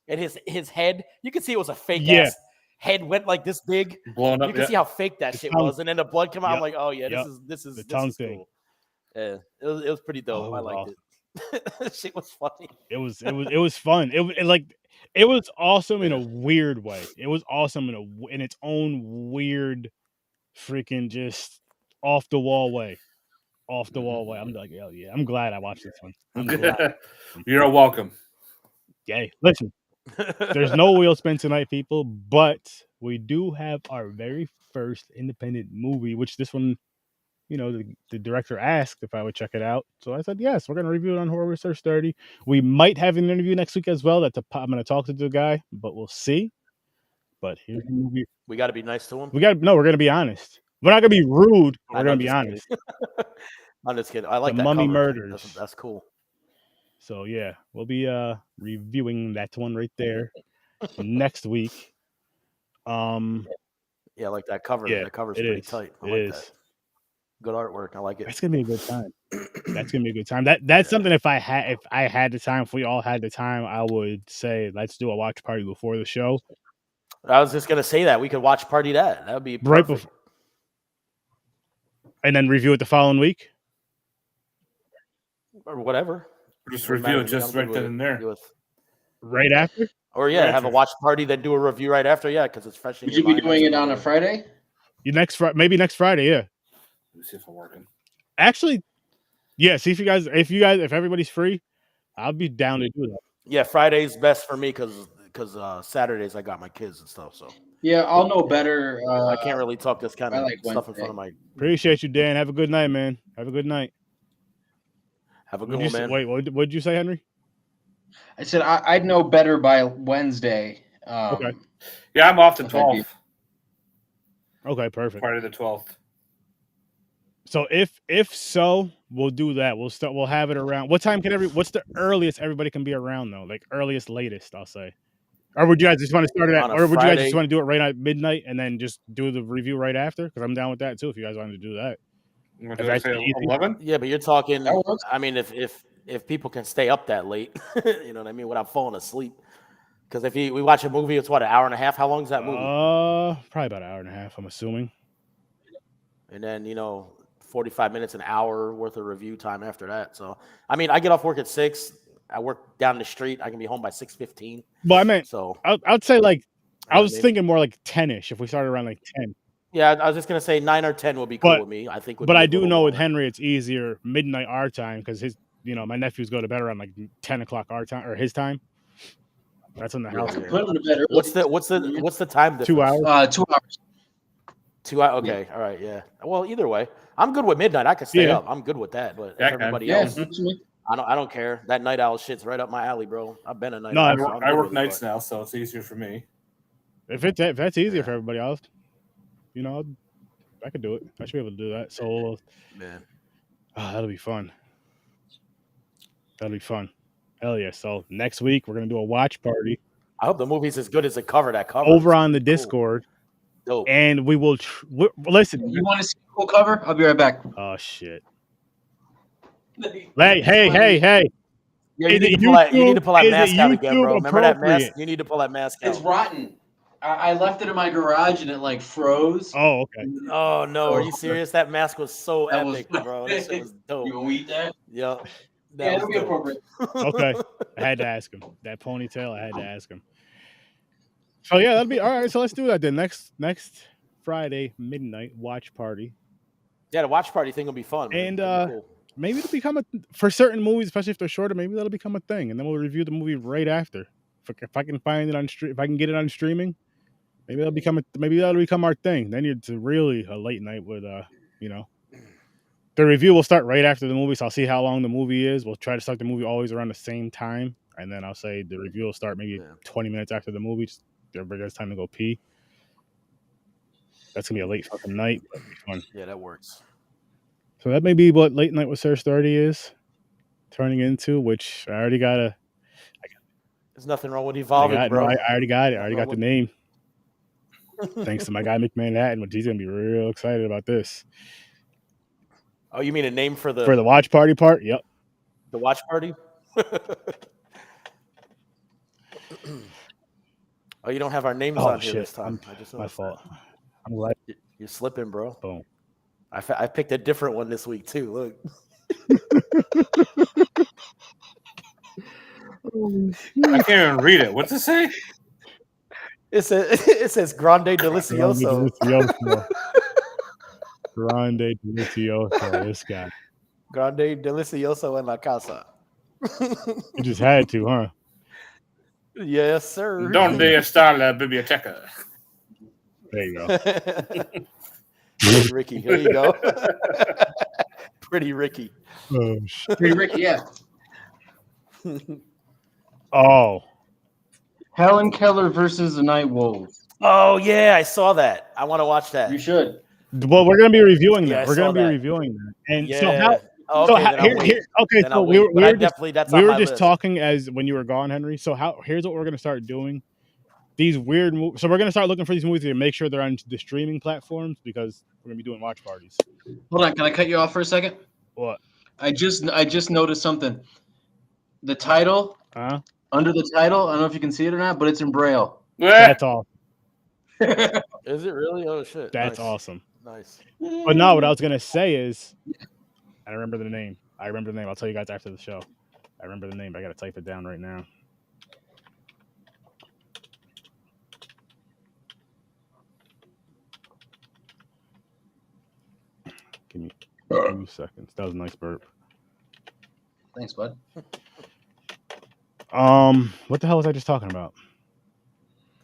and his head, you could see it was a fake ass head went like this big. Blown up. You can see how fake that shit was. And then the blood came out. I'm like, oh yeah, this is thing. Cool. Yeah, it was pretty dope. I liked it. Shit was funny. It was fun. It was awesome in a weird way. It was awesome in its own weird, freaking just off the wall way. I'm like, hell yeah! I'm glad I watched this one. I'm glad. You're welcome. Yay! Listen, there's no wheel spin tonight, people, but we do have our very first independent movie, which this one. You know, the director asked if I would check it out. So I said, yes, we're going to review it on Horror Research 30. We might have an interview next week as well. I'm going to talk to the guy, but we'll see. But here's the movie. We got to be nice to him. We're going to be honest. We're not going to be rude. We're going to be honest. I'm just kidding. I like The that Mummy cover. Murders. That's cool. So, yeah, we'll be reviewing that one right there next week. Yeah, I like that cover. Yeah, that cover's pretty tight. I like that. Good artwork. I like it. It's gonna be a good time. That's gonna be a good time. That's something. If I had the time, if we all had the time, I would say let's do a watch party before the show. I was just gonna say that we could watch party that. That would be perfect. Right before, and then review it the following week, or whatever. Just review it just right then and there. Right after. Or have a watch party, then do a review right after. Yeah, because it's fresh. Would you be doing it on a Friday? Maybe next Friday. Yeah. Let me see if I'm working. Actually, yeah. See if if everybody's free, I'll be down to do that. Yeah, Friday's best for me because Saturdays I got my kids and stuff. So yeah, I'll know better. I can't really talk this kind of stuff in front of my. Appreciate you, Dan. Have a good night, man. Have a good night. Have a good one, man. Wait, what did you say, Henry? I said I'd know better by Wednesday. Okay. Yeah, I'm off the 12th. Okay, perfect. Friday the 12th. So if so, we'll do that. We'll have it around. What time what's the earliest everybody can be around though? Like earliest, latest, I'll say. Or would you guys just want to start it at, or would you guys just want to do it right at midnight and then just do the review right after? Because I'm down with that too. If you guys wanted to do that. You want to say 11? Yeah, but you're talking. I mean, if people can stay up that late, you know what I mean, without falling asleep. Because if we watch a movie, it's what, an hour and a half? How long is that movie? Probably about an hour and a half, I'm assuming. And then 45 minutes, an hour worth of review time after that. So, I mean, I get off work at 6. I work down the street. I can be home by 6:15. Well, I meant, so I'd say I was thinking more like 10ish. If we started around like 10. Yeah, I was just gonna say 9 or 10 would be cool with me. I think. But I do know with Henry, it's easier midnight our time because my nephews go to bed around like 10 o'clock our time or his time. That's when the house. Put them to bed early. What's the time difference? 2 hours. 2 hours. 2 hours. Okay, all right, yeah. Well, either way, I'm good with midnight. I could stay up. I'm good with that. But if everybody else, I don't care. That night owl shit's right up my alley, bro. I've been a night owl. So I work nights now, so it's easier for me. If that's easier for everybody else, you know, I could do it. I should be able to do that. So, man, that'll be fun. That'll be fun. Hell yeah! So next week we're gonna do a watch party. I hope the movie's as good as the cover. That cover over on the Discord. Dope. And we will listen. You want to see a cool cover? I'll be right back. Oh shit! Hey! Yeah, you need to pull that mask out again, bro. Remember that mask? You need to pull that mask out. It's rotten. I left it in my garage and it like froze. Oh, okay. Oh no, are you serious? That mask was so epic, bro. That shit was dope. You gonna eat that? Yep. Yeah, it'll be appropriate. Okay. I had to ask him. That ponytail, I had to ask him. So yeah, that'll be all right. So let's do that then. Next Friday, midnight watch party. Yeah, the watch party thing will be fun. And cool. Maybe it'll become for certain movies, especially if they're shorter, maybe that'll become a thing. And then we'll review the movie right after. If I can find it on if I can get it on streaming, maybe that'll become our thing. Then it's really a late night with the review will start right after the movie, so I'll see how long the movie is. We'll try to start the movie always around the same time, and then I'll say the review will start maybe 20 minutes after the movie. Just everybody has time to go pee. That's gonna be a late fucking night. But it'll be fun. Yeah, that works. So that may be what late night with Search 30 is turning into, which I already got a. There's nothing wrong with evolving, bro. I already got it. I already got the name. Thanks to my guy McManhattan, which he's gonna be real excited about this. Oh, you mean a name for the watch party part? Yep. The watch party? Oh, you don't have our names on here this time. My fault. I'm glad. You're slipping, bro. Boom. I picked a different one this week too. Look. I can't even read it. What's it say? It says Grande Delicioso. Grande Delicioso. This guy. Grande Delicioso en la casa. You just had to, huh? Yes, sir. Donde está la biblioteca? There you go. Pretty Ricky. There you go. Pretty Ricky. Oh, shit. Pretty Ricky, yeah. Oh. Helen Keller versus the Night Wolves. Oh, yeah, I saw that. I want to watch that. You should. Well, we're going to be reviewing that. Yeah, we're going to be reviewing that. And so how... we were just talking as when you were gone, Henry. So here's what we're going to start doing. These weird movies. So we're going to start looking for these movies to make sure they're on the streaming platforms because we're going to be doing watch parties. Hold on, can I cut you off for a second? What? I just noticed something. The title, under the title, I don't know if you can see it or not, but it's in Braille. That's all. Is it really? Oh shit. That's awesome. Nice. But no, what I was going to say is I remember the name. I'll tell you guys after the show. I remember the name. I got to type it down right now. Give me 2 seconds. That was a nice burp. Thanks, bud. What the hell was I just talking about?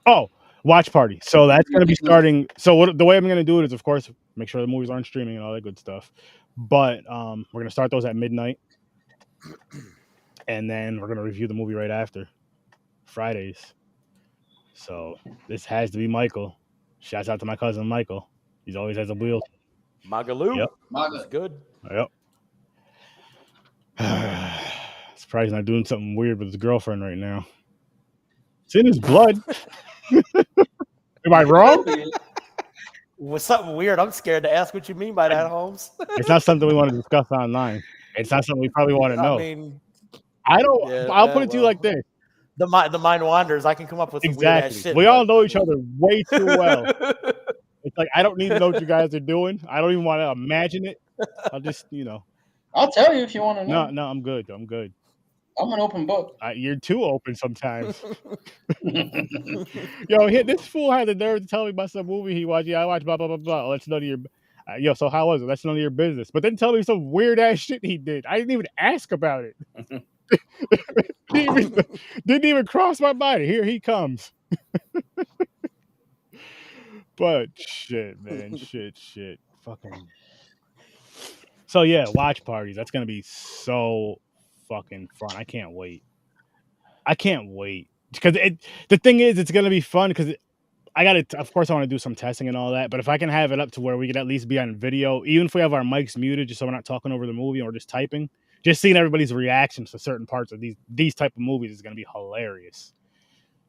Oh, watch party. So that's going to be starting. So the way I'm going to do it is, of course, make sure the movies aren't streaming and all that good stuff. But we're going to start those at midnight. And then we're going to review the movie right after. Fridays. So this has to be Michael. Shouts out to my cousin Michael. He always has a wheel. Magaloo. Yep. That's good. Yep. Surprised he's not doing something weird with his girlfriend right now. It's in his blood. Am I wrong? Was something weird? I'm scared to ask what you mean by that, Holmes. It's not something we want to discuss online. It's not something we probably want to know. I mean, I don't. Yeah, I'll put it to you like this: the mind wanders. I can come up with some weird ass shit. We all know each other way too well. It's like I don't need to know what you guys are doing. I don't even want to imagine it. I'll just, I'll tell you if you want to know. No, I'm good. I'm good. I'm an open book. You're too open sometimes. Yo, this fool had the nerve to tell me about some movie he watched. Yeah, I watched blah blah blah blah. That's none of your. So how was it? That's none of your business. But then tell me some weird ass shit he did. I didn't even ask about it. didn't even cross my mind. Here he comes. But shit, man, shit, fucking. So yeah, watch parties. That's gonna be so fucking fun. I can't wait. Because the thing is, it's gonna be fun because I gotta. Of course, I want to do some testing and all that. But if I can have it up to where we could at least be on video, even if we have our mics muted, just so we're not talking over the movie or just typing, just seeing everybody's reactions to certain parts of these type of movies is gonna be hilarious.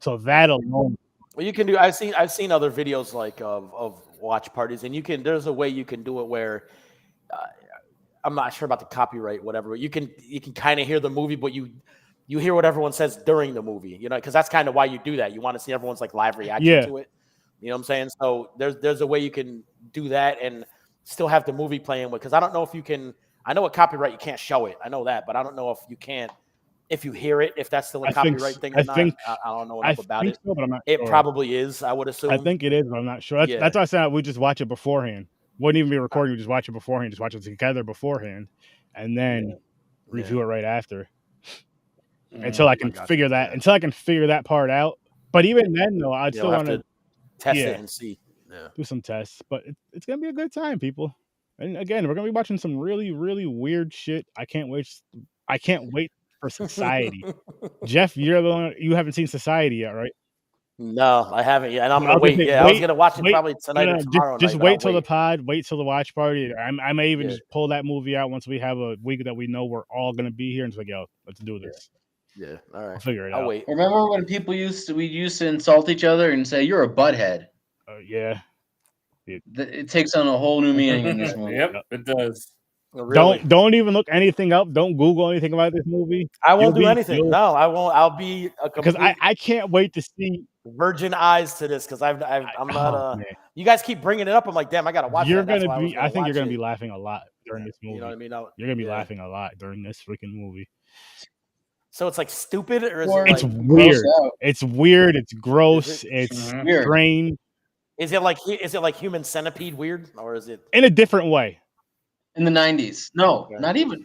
So that alone. Well, you can do. I've seen other videos like of watch parties, and you can. There's a way you can do it where I'm not sure about the copyright, whatever. But you can kind of hear the movie, but you hear what everyone says during the movie. You know, because that's kind of why you do that. You want to see everyone's like live reaction to it. You know what I'm saying? So there's a way you can do that and still have the movie playing with. Because I don't know if you can. I know with copyright you can't show it. I know that, but I don't know if you can't. If you hear it, if that's still a copyright thing or not, I don't know enough about it. So, but I'm not it sure. Probably is, I would assume. I think it is, but I'm not sure. That's why I said we just watch it beforehand. Wouldn't even be recording. We just watch it beforehand. Just watch it together beforehand, and then review it right after. Until I can figure that. Until I can figure that part out. But even then, though, I'd still want to test it and see. Yeah. Do some tests. But it's gonna be a good time, people. And again, we're gonna be watching some really, really weird shit. I can't wait for Society. Jeff, you haven't seen Society yet, right? No, I haven't yet, and I'm gonna wait. I was gonna watch it probably tonight or tomorrow. Just wait till the pod. Wait till the watch party. I may even just pull that movie out once we have a week that we know we're all gonna be here, and it's like, yo, let's do this. Yeah, all right. We'll figure it out. I'll wait. Remember when people used to insult each other and say you're a butthead? Yeah. It takes on a whole new meaning in this movie. Yep, it does. Really? Don't even look anything up. Don't Google anything about this movie. I won't do anything. No, I won't. I'll be because I can't wait to see virgin eyes to this because I'm not. You guys keep bringing it up. I'm like, damn, I gotta watch. You're gonna be. I think you're gonna be laughing a lot during this movie. You know what I mean? You're gonna be laughing a lot during this freaking movie. So it's like stupid, or is it's like weird? It's weird. It's gross. It's strange. Is it like Human Centipede weird, or is it in a different way? In the 90s? No, not even.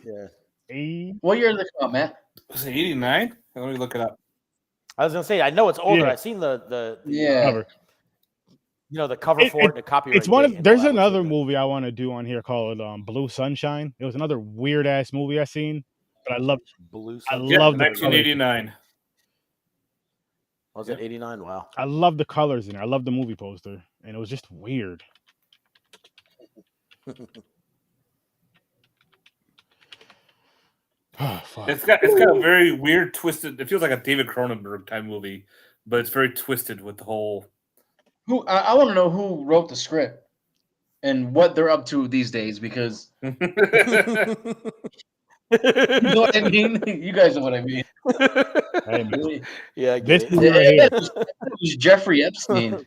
Yeah. What year did it come out, Matt? Was it 89? Let me look it up. I was gonna say I know it's older. I've seen the cover. You know the cover for it, the copyright. It's one of. There's another movie I want to do on here called Blue Sunshine. It was another weird ass movie I seen, but I loved Blue. I love 1989. Was it 89? Wow. I love the colors in it. I love the movie poster, and it was just weird. Oh, fuck. It's got a very weird, twisted. It feels like a David Cronenberg type movie, but it's very twisted with the whole. I want to know who wrote the script and what they're up to these days because. You know what I mean? You guys know what I mean. Yeah, this it was Jeffrey Epstein.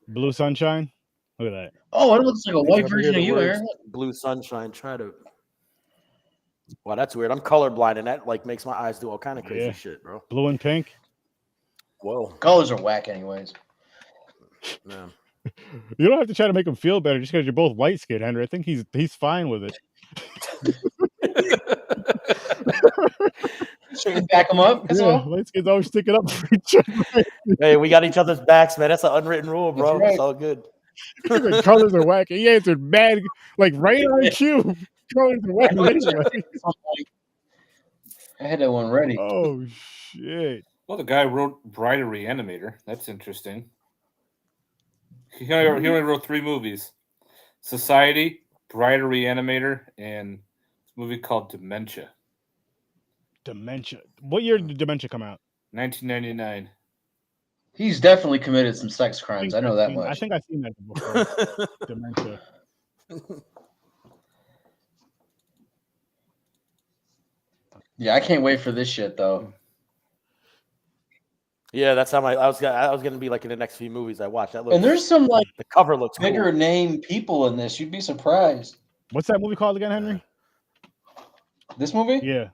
Blue Sunshine. Look at that. Oh, it looks like a white version of you, Aaron. Blue Sunshine. Try to. Wow, that's weird. I'm colorblind, and that like makes my eyes do all kind of crazy shit, bro. Blue and pink. Whoa. Colors are whack, anyways. Yeah. You don't have to try to make him feel better just because you're both white skinned, Henry. I think he's fine with it. Should we back him up? Light skins always sticking up for each other. Hey, we got each other's backs, man. That's an unwritten rule, bro. Right. It's all good. The colors are wacky. He answered bad, like right on cue. Colors are wacky. I had that one ready. Oh shit! Well, the guy wrote Bride of Reanimator. That's interesting. He only wrote 3 movies: Society, Bride of Reanimator, and a movie called Dementia. Dementia. What year did Dementia come out? 1999. He's definitely committed some sex crimes. I know that much. I think I've seen that before. Dementia. Yeah, I can't wait for this shit though. Yeah, that's how I was gonna be like in the next few movies I watch. That looks, And there's some like the cover looks bigger cool. name people in this. You'd be surprised. What's that movie called again, Henry? This movie? Yeah.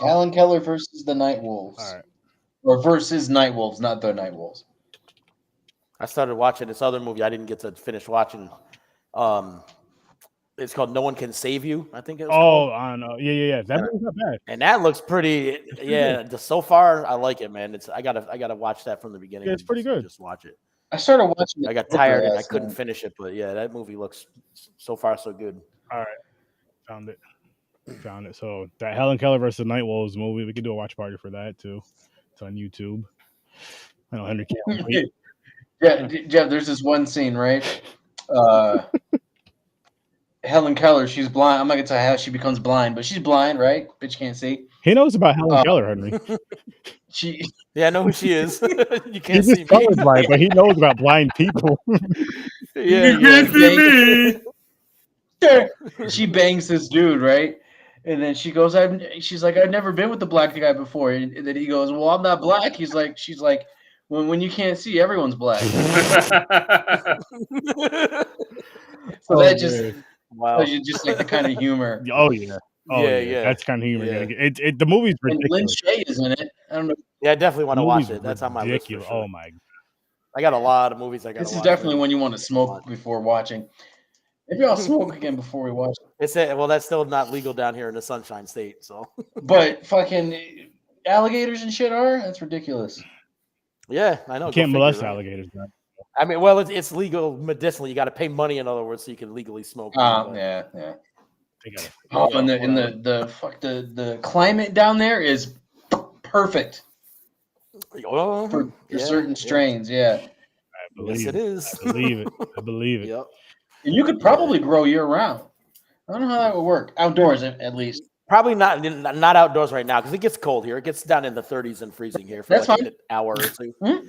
Alan Keller versus the Night Wolves. All right. Or versus Night Wolves, not the Night Wolves. I started watching this other movie I didn't get to finish watching. It's called No One Can Save You, I think it was called. I don't know. Yeah. That movie's not bad. And that looks pretty. Yeah, so far I like it, man. I gotta watch that from the beginning. Yeah, it's pretty good. Just watch it. I started watching. I got Joker tired and I last couldn't night. finish it, but yeah, that movie looks so far so good. All right, found it. Found it. So that Helen Keller versus the Night Wolves movie, we could do a watch party for that too. It's on YouTube. I know Henry can't wait. Yeah, Jeff. There's this one scene, right? Helen Keller, she's blind. I'm not gonna tell you how she becomes blind, but she's blind, right? Bitch can't see. He knows about Helen Keller, Henry. She Yeah, I know who she is. You can't He's see just me. colorblind, but he knows about blind people. Yeah, You can't see me. she bangs this dude, right? And then she goes, she's like, I've never been with the black guy before. And then he goes, well, I'm not black. She's like, when you can't see, everyone's black. So that just wow. tells you just like the kind of humor. Oh yeah. Oh Yeah, yeah, yeah. That's kind of humor. Yeah. The movie's And Lynn ridiculous. Shay is in it. I don't know. Yeah, I definitely want to watch Movie's it. That's on my list for ridiculous. sure. Oh my. I got a lot of movies I got to watch. This is definitely man. one you want to smoke before watching. Maybe I'll smoke again before we watch it. Well, that's still not legal down here in the Sunshine State. So But fucking alligators and shit are? That's ridiculous. yeah, I know. You go can't figure, molest right? alligators, man. I mean, well, it's legal medicinally. You got to pay money, in other words, so you can legally smoke. But- Yeah. They gotta- Oh, Yeah, and whatever. the climate down there is perfect Oh, for yeah, certain yeah. strains. Yeah, I believe Yes, it is. I believe it. I believe it. Yep. and you could probably grow year round. I don't know how that would work outdoors, at least. Probably not outdoors right now because it gets cold here. It gets down in the 30s and freezing here for That's like fine. an hour or two. Hmm?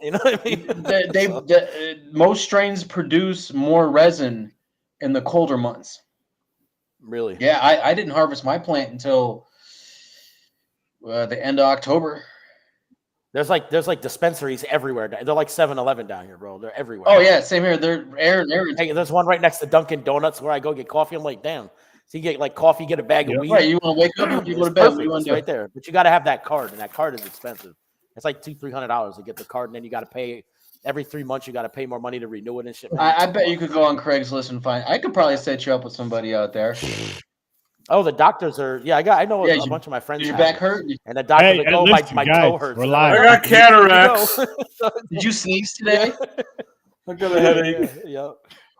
You know what I mean? Most strains produce more resin in the colder months. Really? Yeah, I didn't harvest my plant until the end of October. There's like dispensaries everywhere. They're like 7-Eleven down here, bro. They're everywhere. Oh yeah, same here. They're Aaron. Hey, there's one right next to Dunkin' Donuts where I go get coffee. I'm like, damn. So you get like coffee, get a bag of Yep. weed. Right, you want to wake up, you go to It's bed. What do perfect. you want It's to do? right there. But you got to have that card, and that card is expensive. It's like $200-$300 to get the card, and then you got to pay every 3 months. You got to pay more money to renew it and shit. man. I bet you could go on Craigslist and find. I could probably set you up with somebody out there. Oh, the doctors are. Yeah, I know Yeah, a bunch of my friends. Did your have back it. hurt? And the doctor Hey, like, and oh, listen, my guys, toe hurts. we're And live. I'm I like, got cataracts. Did you sneeze today? I got a headache. Yeah.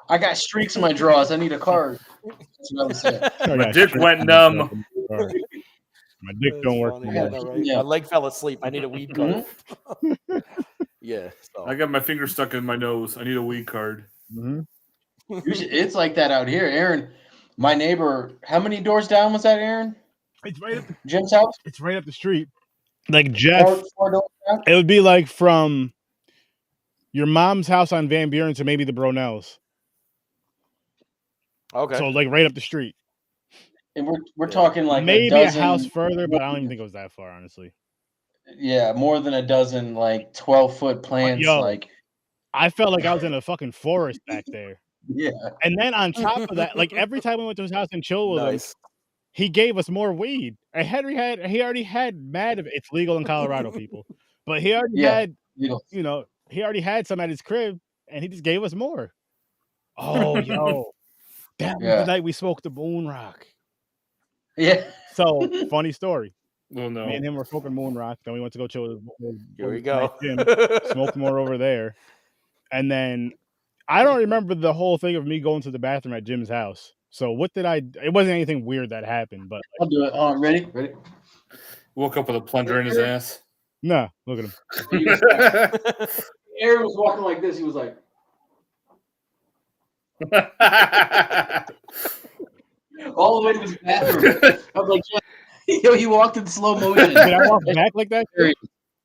I got streaks in my drawers. I need a card. That's what I was saying. I My got dick shit went on numb. my car. My dick don't work Funny. anymore. I know, right? Yeah. My leg fell asleep. I need a weed card. Yeah. So. I got my finger stuck in my nose. I need a weed card. Mm-hmm. It's like that out here, Aaron. My neighbor. How many doors down was that, Aaron? It's right up. Jim's house. It's right up the street. Like Jeff, Four doors down. it would be like from your mom's house on Van Buren to maybe the Bronells. Okay. So like right up the street. And we're Yeah. talking like Maybe a a dozen, house further, but I don't even think it was that far, honestly. Yeah, more than a dozen, like 12-foot plants. Yo. Like I felt like I was in a fucking forest back there. yeah, And then on top of that, like every time we went to his house and chilled with him, Nice. he gave us more weed. And he already had mad of it. It's legal in Colorado, people. But he already Yeah. had, you know, he already had some at his crib, and he just gave us more. Oh, yo, that was Yeah. the night we smoked the Moon Rock. yeah. So funny story. Oh no. Me and him were smoking Moon Rock. Then we went to go chill with Here we go. Jim. Smoked more over there, and then I don't remember the whole thing of me going to the bathroom at Jim's house. So what did I? It wasn't anything weird that happened, but I'll do it. Ready? Woke up with a plunger in his ass. no, look at him. Aaron was walking like this. He was like, all the way to his bathroom. I was like, yo, he walked in slow motion. Did I walk back like that? Too?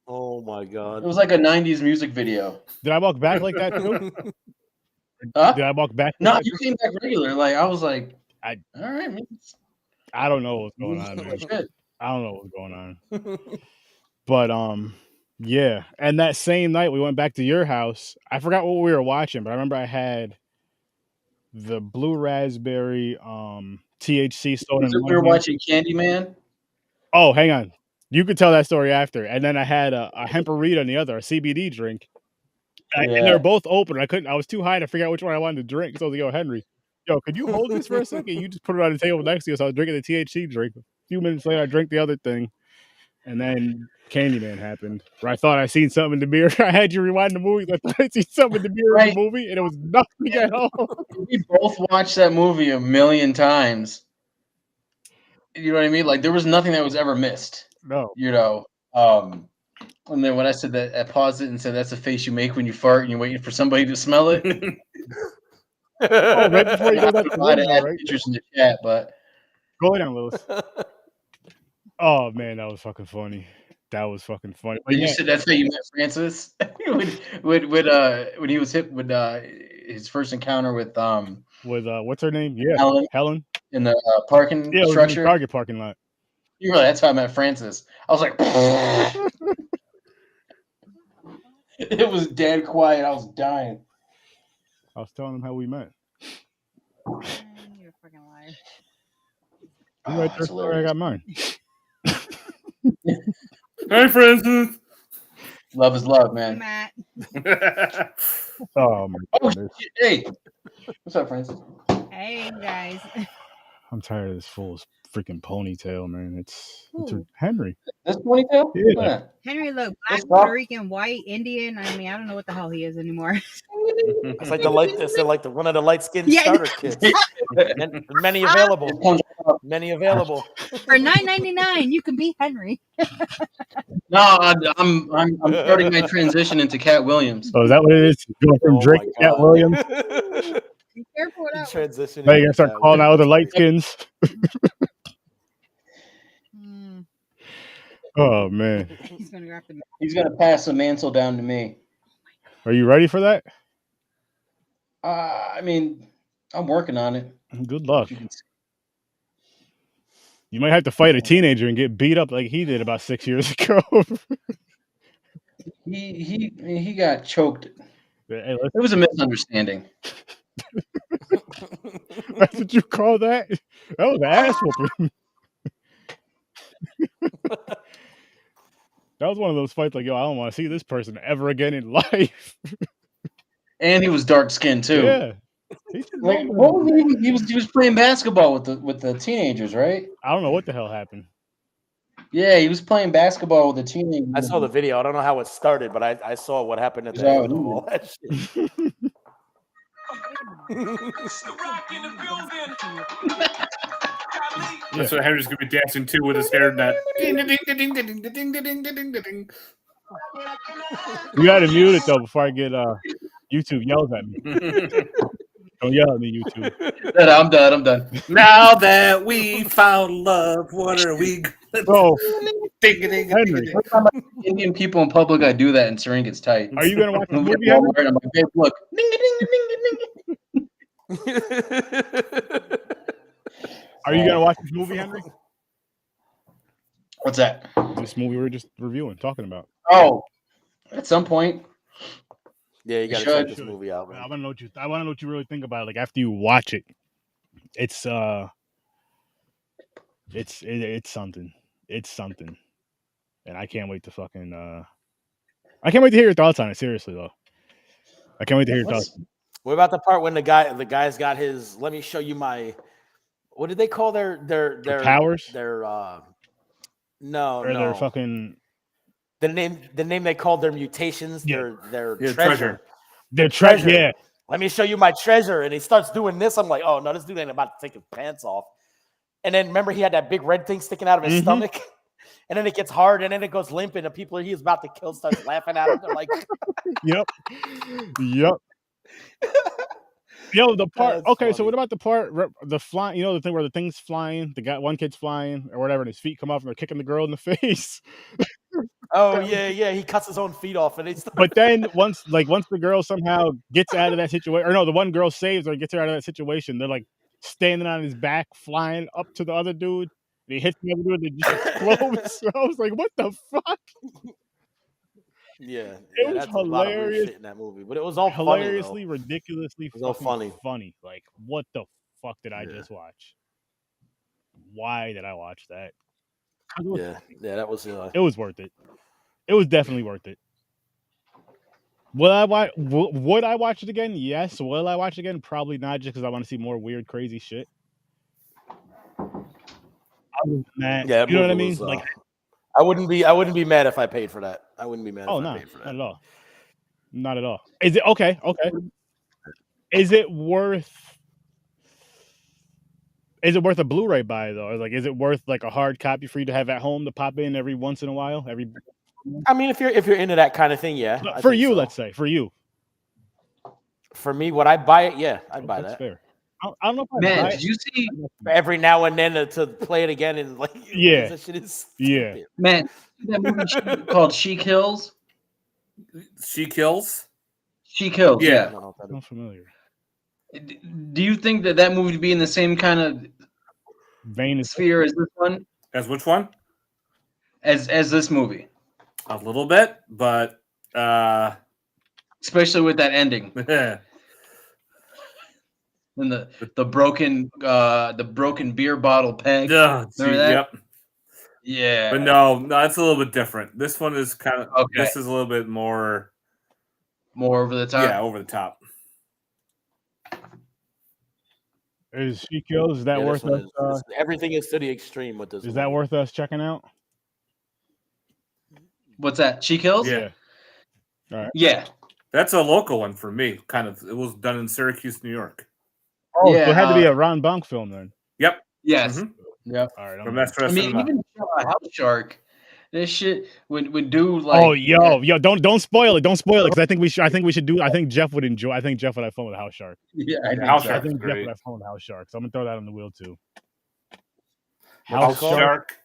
Oh my It god. was like a 90s music video. Did I walk back like that too? Huh? Did I walk back? No, like that you too? came back regular. Like I was like, I- all right, man. I don't know what's going on, man. Shit. I don't know what's going on. But yeah. And that same night we went back to your house. I forgot what we were watching, but I remember I had the blue raspberry THC soda. So we were watching Candyman. Oh, hang on. You could tell that story after. And then I had a hemperita and the other, a CBD drink. And they Yeah. were both open. I was too high to figure out which one I wanted to drink. So I was like, yo, Henry, could you hold this for a second? You just put it on the table next to you. So I was drinking the THC drink. A few minutes later, I drank the other thing. And then Candyman happened, where I thought I seen something in the mirror. I had you rewind the movie. I thought I seen something in the mirror in the movie, and it was nothing at all. We both watched that movie 1,000,000 times. You know what I mean? Like there was nothing that was ever missed. No. You know. And then when I said that, I paused it and said, "That's the face you make when you fart and you're waiting for somebody to smell it." Oh, right before you go back to I had the right? pictures in the chat, but Go down, Lewis. Oh man, that was fucking funny. That was fucking funny. But you said that's how you met Francis when he was hit with his first encounter with what's her name? Yeah, Helen in the parking structure. It was in the Target parking lot. You really, that's how I met Francis. I was like, it was dead quiet. I was dying. I was telling him how we met. You're a fucking liar. You right there, story, I got mine. Hey, Francis. Love is love, man. Matt. Oh my goodness. Hey, what's up, Francis? Hey guys. I'm tired of this fool's freaking ponytail, man. It's Henry. This ponytail? Yeah. Henry look black, Puerto Rican, white, Indian. I mean, I don't know what the hell he is anymore. It's like the one of the light skinned starter kits. Many available. Many available. For $9.99, you can be Henry. No, I'm starting my transition into Cat Williams. Oh, is that what it is? Going from Drake to Cat Williams? Be careful with that. Transition. Now you gotta start calling out the light skins. Oh man. He's gonna pass the mantle down to me. Are you ready for that? I mean, I'm working on it. Good luck. You might have to fight a teenager and get beat up like he did about 6 years ago. He got choked. Hey, it was a misunderstanding. That's what you call that? That was an ass whooping. That was one of those fights like, yo, I don't want to see this person ever again in life. And he was dark skinned too. Yeah. Like, what was he was playing basketball with the teenagers, right? I don't know what the hell happened. Yeah, he was playing basketball with the teenagers. I saw the video. I don't know how it started, but I saw what happened at the end of all that shit. That's what Henry's gonna be dancing to with his hair net. You gotta mute it though before I get YouTube yells at me. Don't yell at me, YouTube. I'm done. Now that we found love, what are we gonna do? Henry. Every time I see Indian people in public, I do that and Serene gets tight. Are you gonna watch the movie, Henry? I'm like, babe, look. Are you gonna watch this movie, Henry? What's that? This movie we were just reviewing, talking about. Oh, at some point. Yeah, you gotta check this movie out, man. I wanna know what you really think about it. Like after you watch it, it's something. It's something, and I can't wait to fucking. I can't wait to hear your thoughts on it. Seriously though, I can't wait to hear your thoughts. What about the part when the guy's got his? Let me show you my. What did they call their powers? Their Their fucking. The name they called their mutations. Yeah. Their Yeah, treasure. Their treasure. Yeah. Let me show you my treasure, and he starts doing this. I'm like, oh no, this dude ain't about to take his pants off. And then remember, he had that big red thing sticking out of his stomach. And then it gets hard, and then it goes limp, and the people he's about to kill starts laughing at him. They're like, Yep. Yo, the part. That's okay, funny. so what about the part? The flying. You know the thing where the thing's flying. The guy, one kid's flying or whatever, and his feet come off, and they're kicking the girl in the face. oh yeah. He cuts his own feet off, and it's. But then once the girl somehow gets out of that situation, or no, the one girl saves her, gets her out of that situation. They're like standing on his back, flying up to the other dude. And he hits the other dude, and it just explodes. So I was like, "What the fuck?" Yeah, it was that's hilarious. A lot of weird shit in that movie, but it was all hilariously, funny, ridiculously, it was all funny. Like, what the fuck did I just watch? Why did I watch that? Yeah, that was. It was worth it. It was definitely worth it. Would I watch it again? Yes. Will I watch it again? Probably not, just because I want to see more weird, crazy shit. Other than that, Yeah, you know what I mean? Like, I wouldn't be mad if I paid for that. I wouldn't be mad Oh if I no, paid for not that. at all. Not at all. Is it okay? Okay. Is it worth? Is it worth a Blu-ray buy though? Or like, is it worth like a hard copy for you to have at home to pop in every once in a while? I mean, if you're into that kind of thing, yeah. I For think you, so. let's say for you. For me, would I buy it? Yeah, I'd buy That's that. fair. I don't know if I Man, buy did you see? Every now and then to play it again and like, Yeah. that shit is Yeah. stupid. Man, that movie called She Kills. She Kills. She Kills. Yeah. Yeah. I don't know if that I'm is. familiar. Do you think that movie would be in the same kind of Vein is sphere as this one? As which one? As this movie, A little bit, but especially with that ending and the broken beer bottle peg. Remember that? Yep. Yeah. But no, it's a little bit different. This one is kind of Okay. This is a little bit more More over the top. Yeah, over the top. Is She Kills? Is that Yeah, worth this one us? is everything is to the extreme with this. Is that worth us checking out? What's that? She Kills? Yeah. All right. Yeah. That's a local one for me. Kind of. It was done in Syracuse, New York. Oh, Yeah, so it had to be a Ron Bonk film then. Yep. Yes. Mhm. Yep. All right. From Metro I mean, Cinema. even House Shark. This shit when dude like. Oh, yo, don't spoil it. Don't spoil it because I think we should do. I think Jeff would enjoy. I think Jeff would have fun with House Shark. Yeah, I think House so. I Shark. think Jeff Great. would have fun with House Shark. So I'm gonna throw that on the wheel too. House Shark.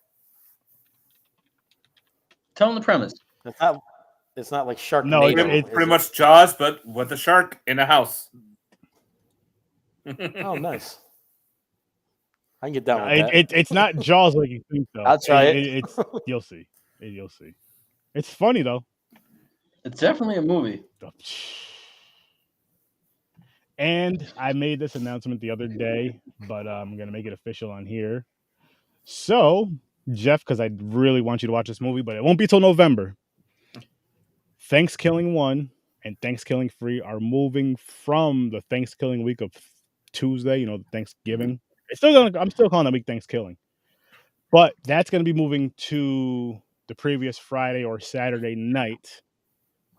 Tell him the premise. It's not like Sharknado. No, It's is pretty it? much Jaws, but with a shark in a house. Oh, nice. I can get down with that. It's not Jaws like you think though. I'll try it. It's you'll see. You'll see. It's funny though. It's definitely a movie. And I made this announcement the other day, but I'm gonna make it official on here. So, Jeff, because I really want you to watch this movie, but it won't be till November. Thanksgiving 1 and Thanksgiving 3 are moving from the Thanksgiving week of Tuesday, Thanksgiving. I'm still calling that week Thanksgiving. But that's gonna be moving to the previous Friday or Saturday night.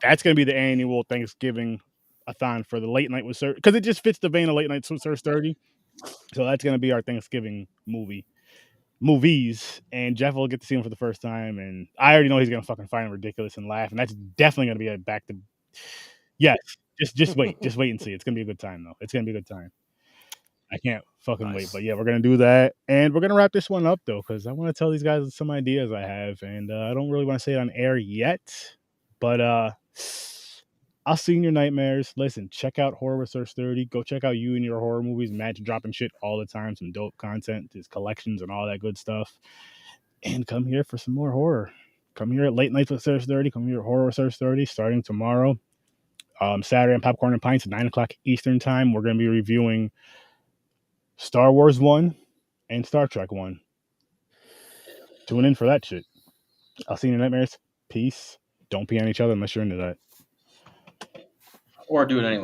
That's gonna be the annual Thanksgiving-a-thon for the late night with Sir, because it just fits the vein of late night with Sir Sturdy. So that's gonna be our Thanksgiving movies, and Jeff will get to see him for the first time, and I already know he's gonna fucking find him ridiculous and laugh, and that's definitely gonna be a back to. Yes, just wait and see. It's gonna be a good time though. It's gonna be a good time. I can't fucking wait, but yeah, we're gonna do that, and we're gonna wrap this one up though, because I want to tell these guys some ideas I have, and I don't really want to say it on air yet, but I'll see you in your nightmares. Listen, check out Horror with Sir Sturdy. Go check out you and your horror movies. Matt's dropping shit all the time, some dope content, his collections and all that good stuff. And come here for some more horror. Come here at Late Nights with Sir Sturdy. Come here at Horror with Sir Sturdy starting tomorrow. Saturday on Popcorn and Pints at 9 o'clock Eastern Time. We're going to be reviewing Star Wars 1 and Star Trek 1. Tune in for that shit. I'll see you in your nightmares. Peace. Don't pee on each other unless you're into that. Or do it anyway.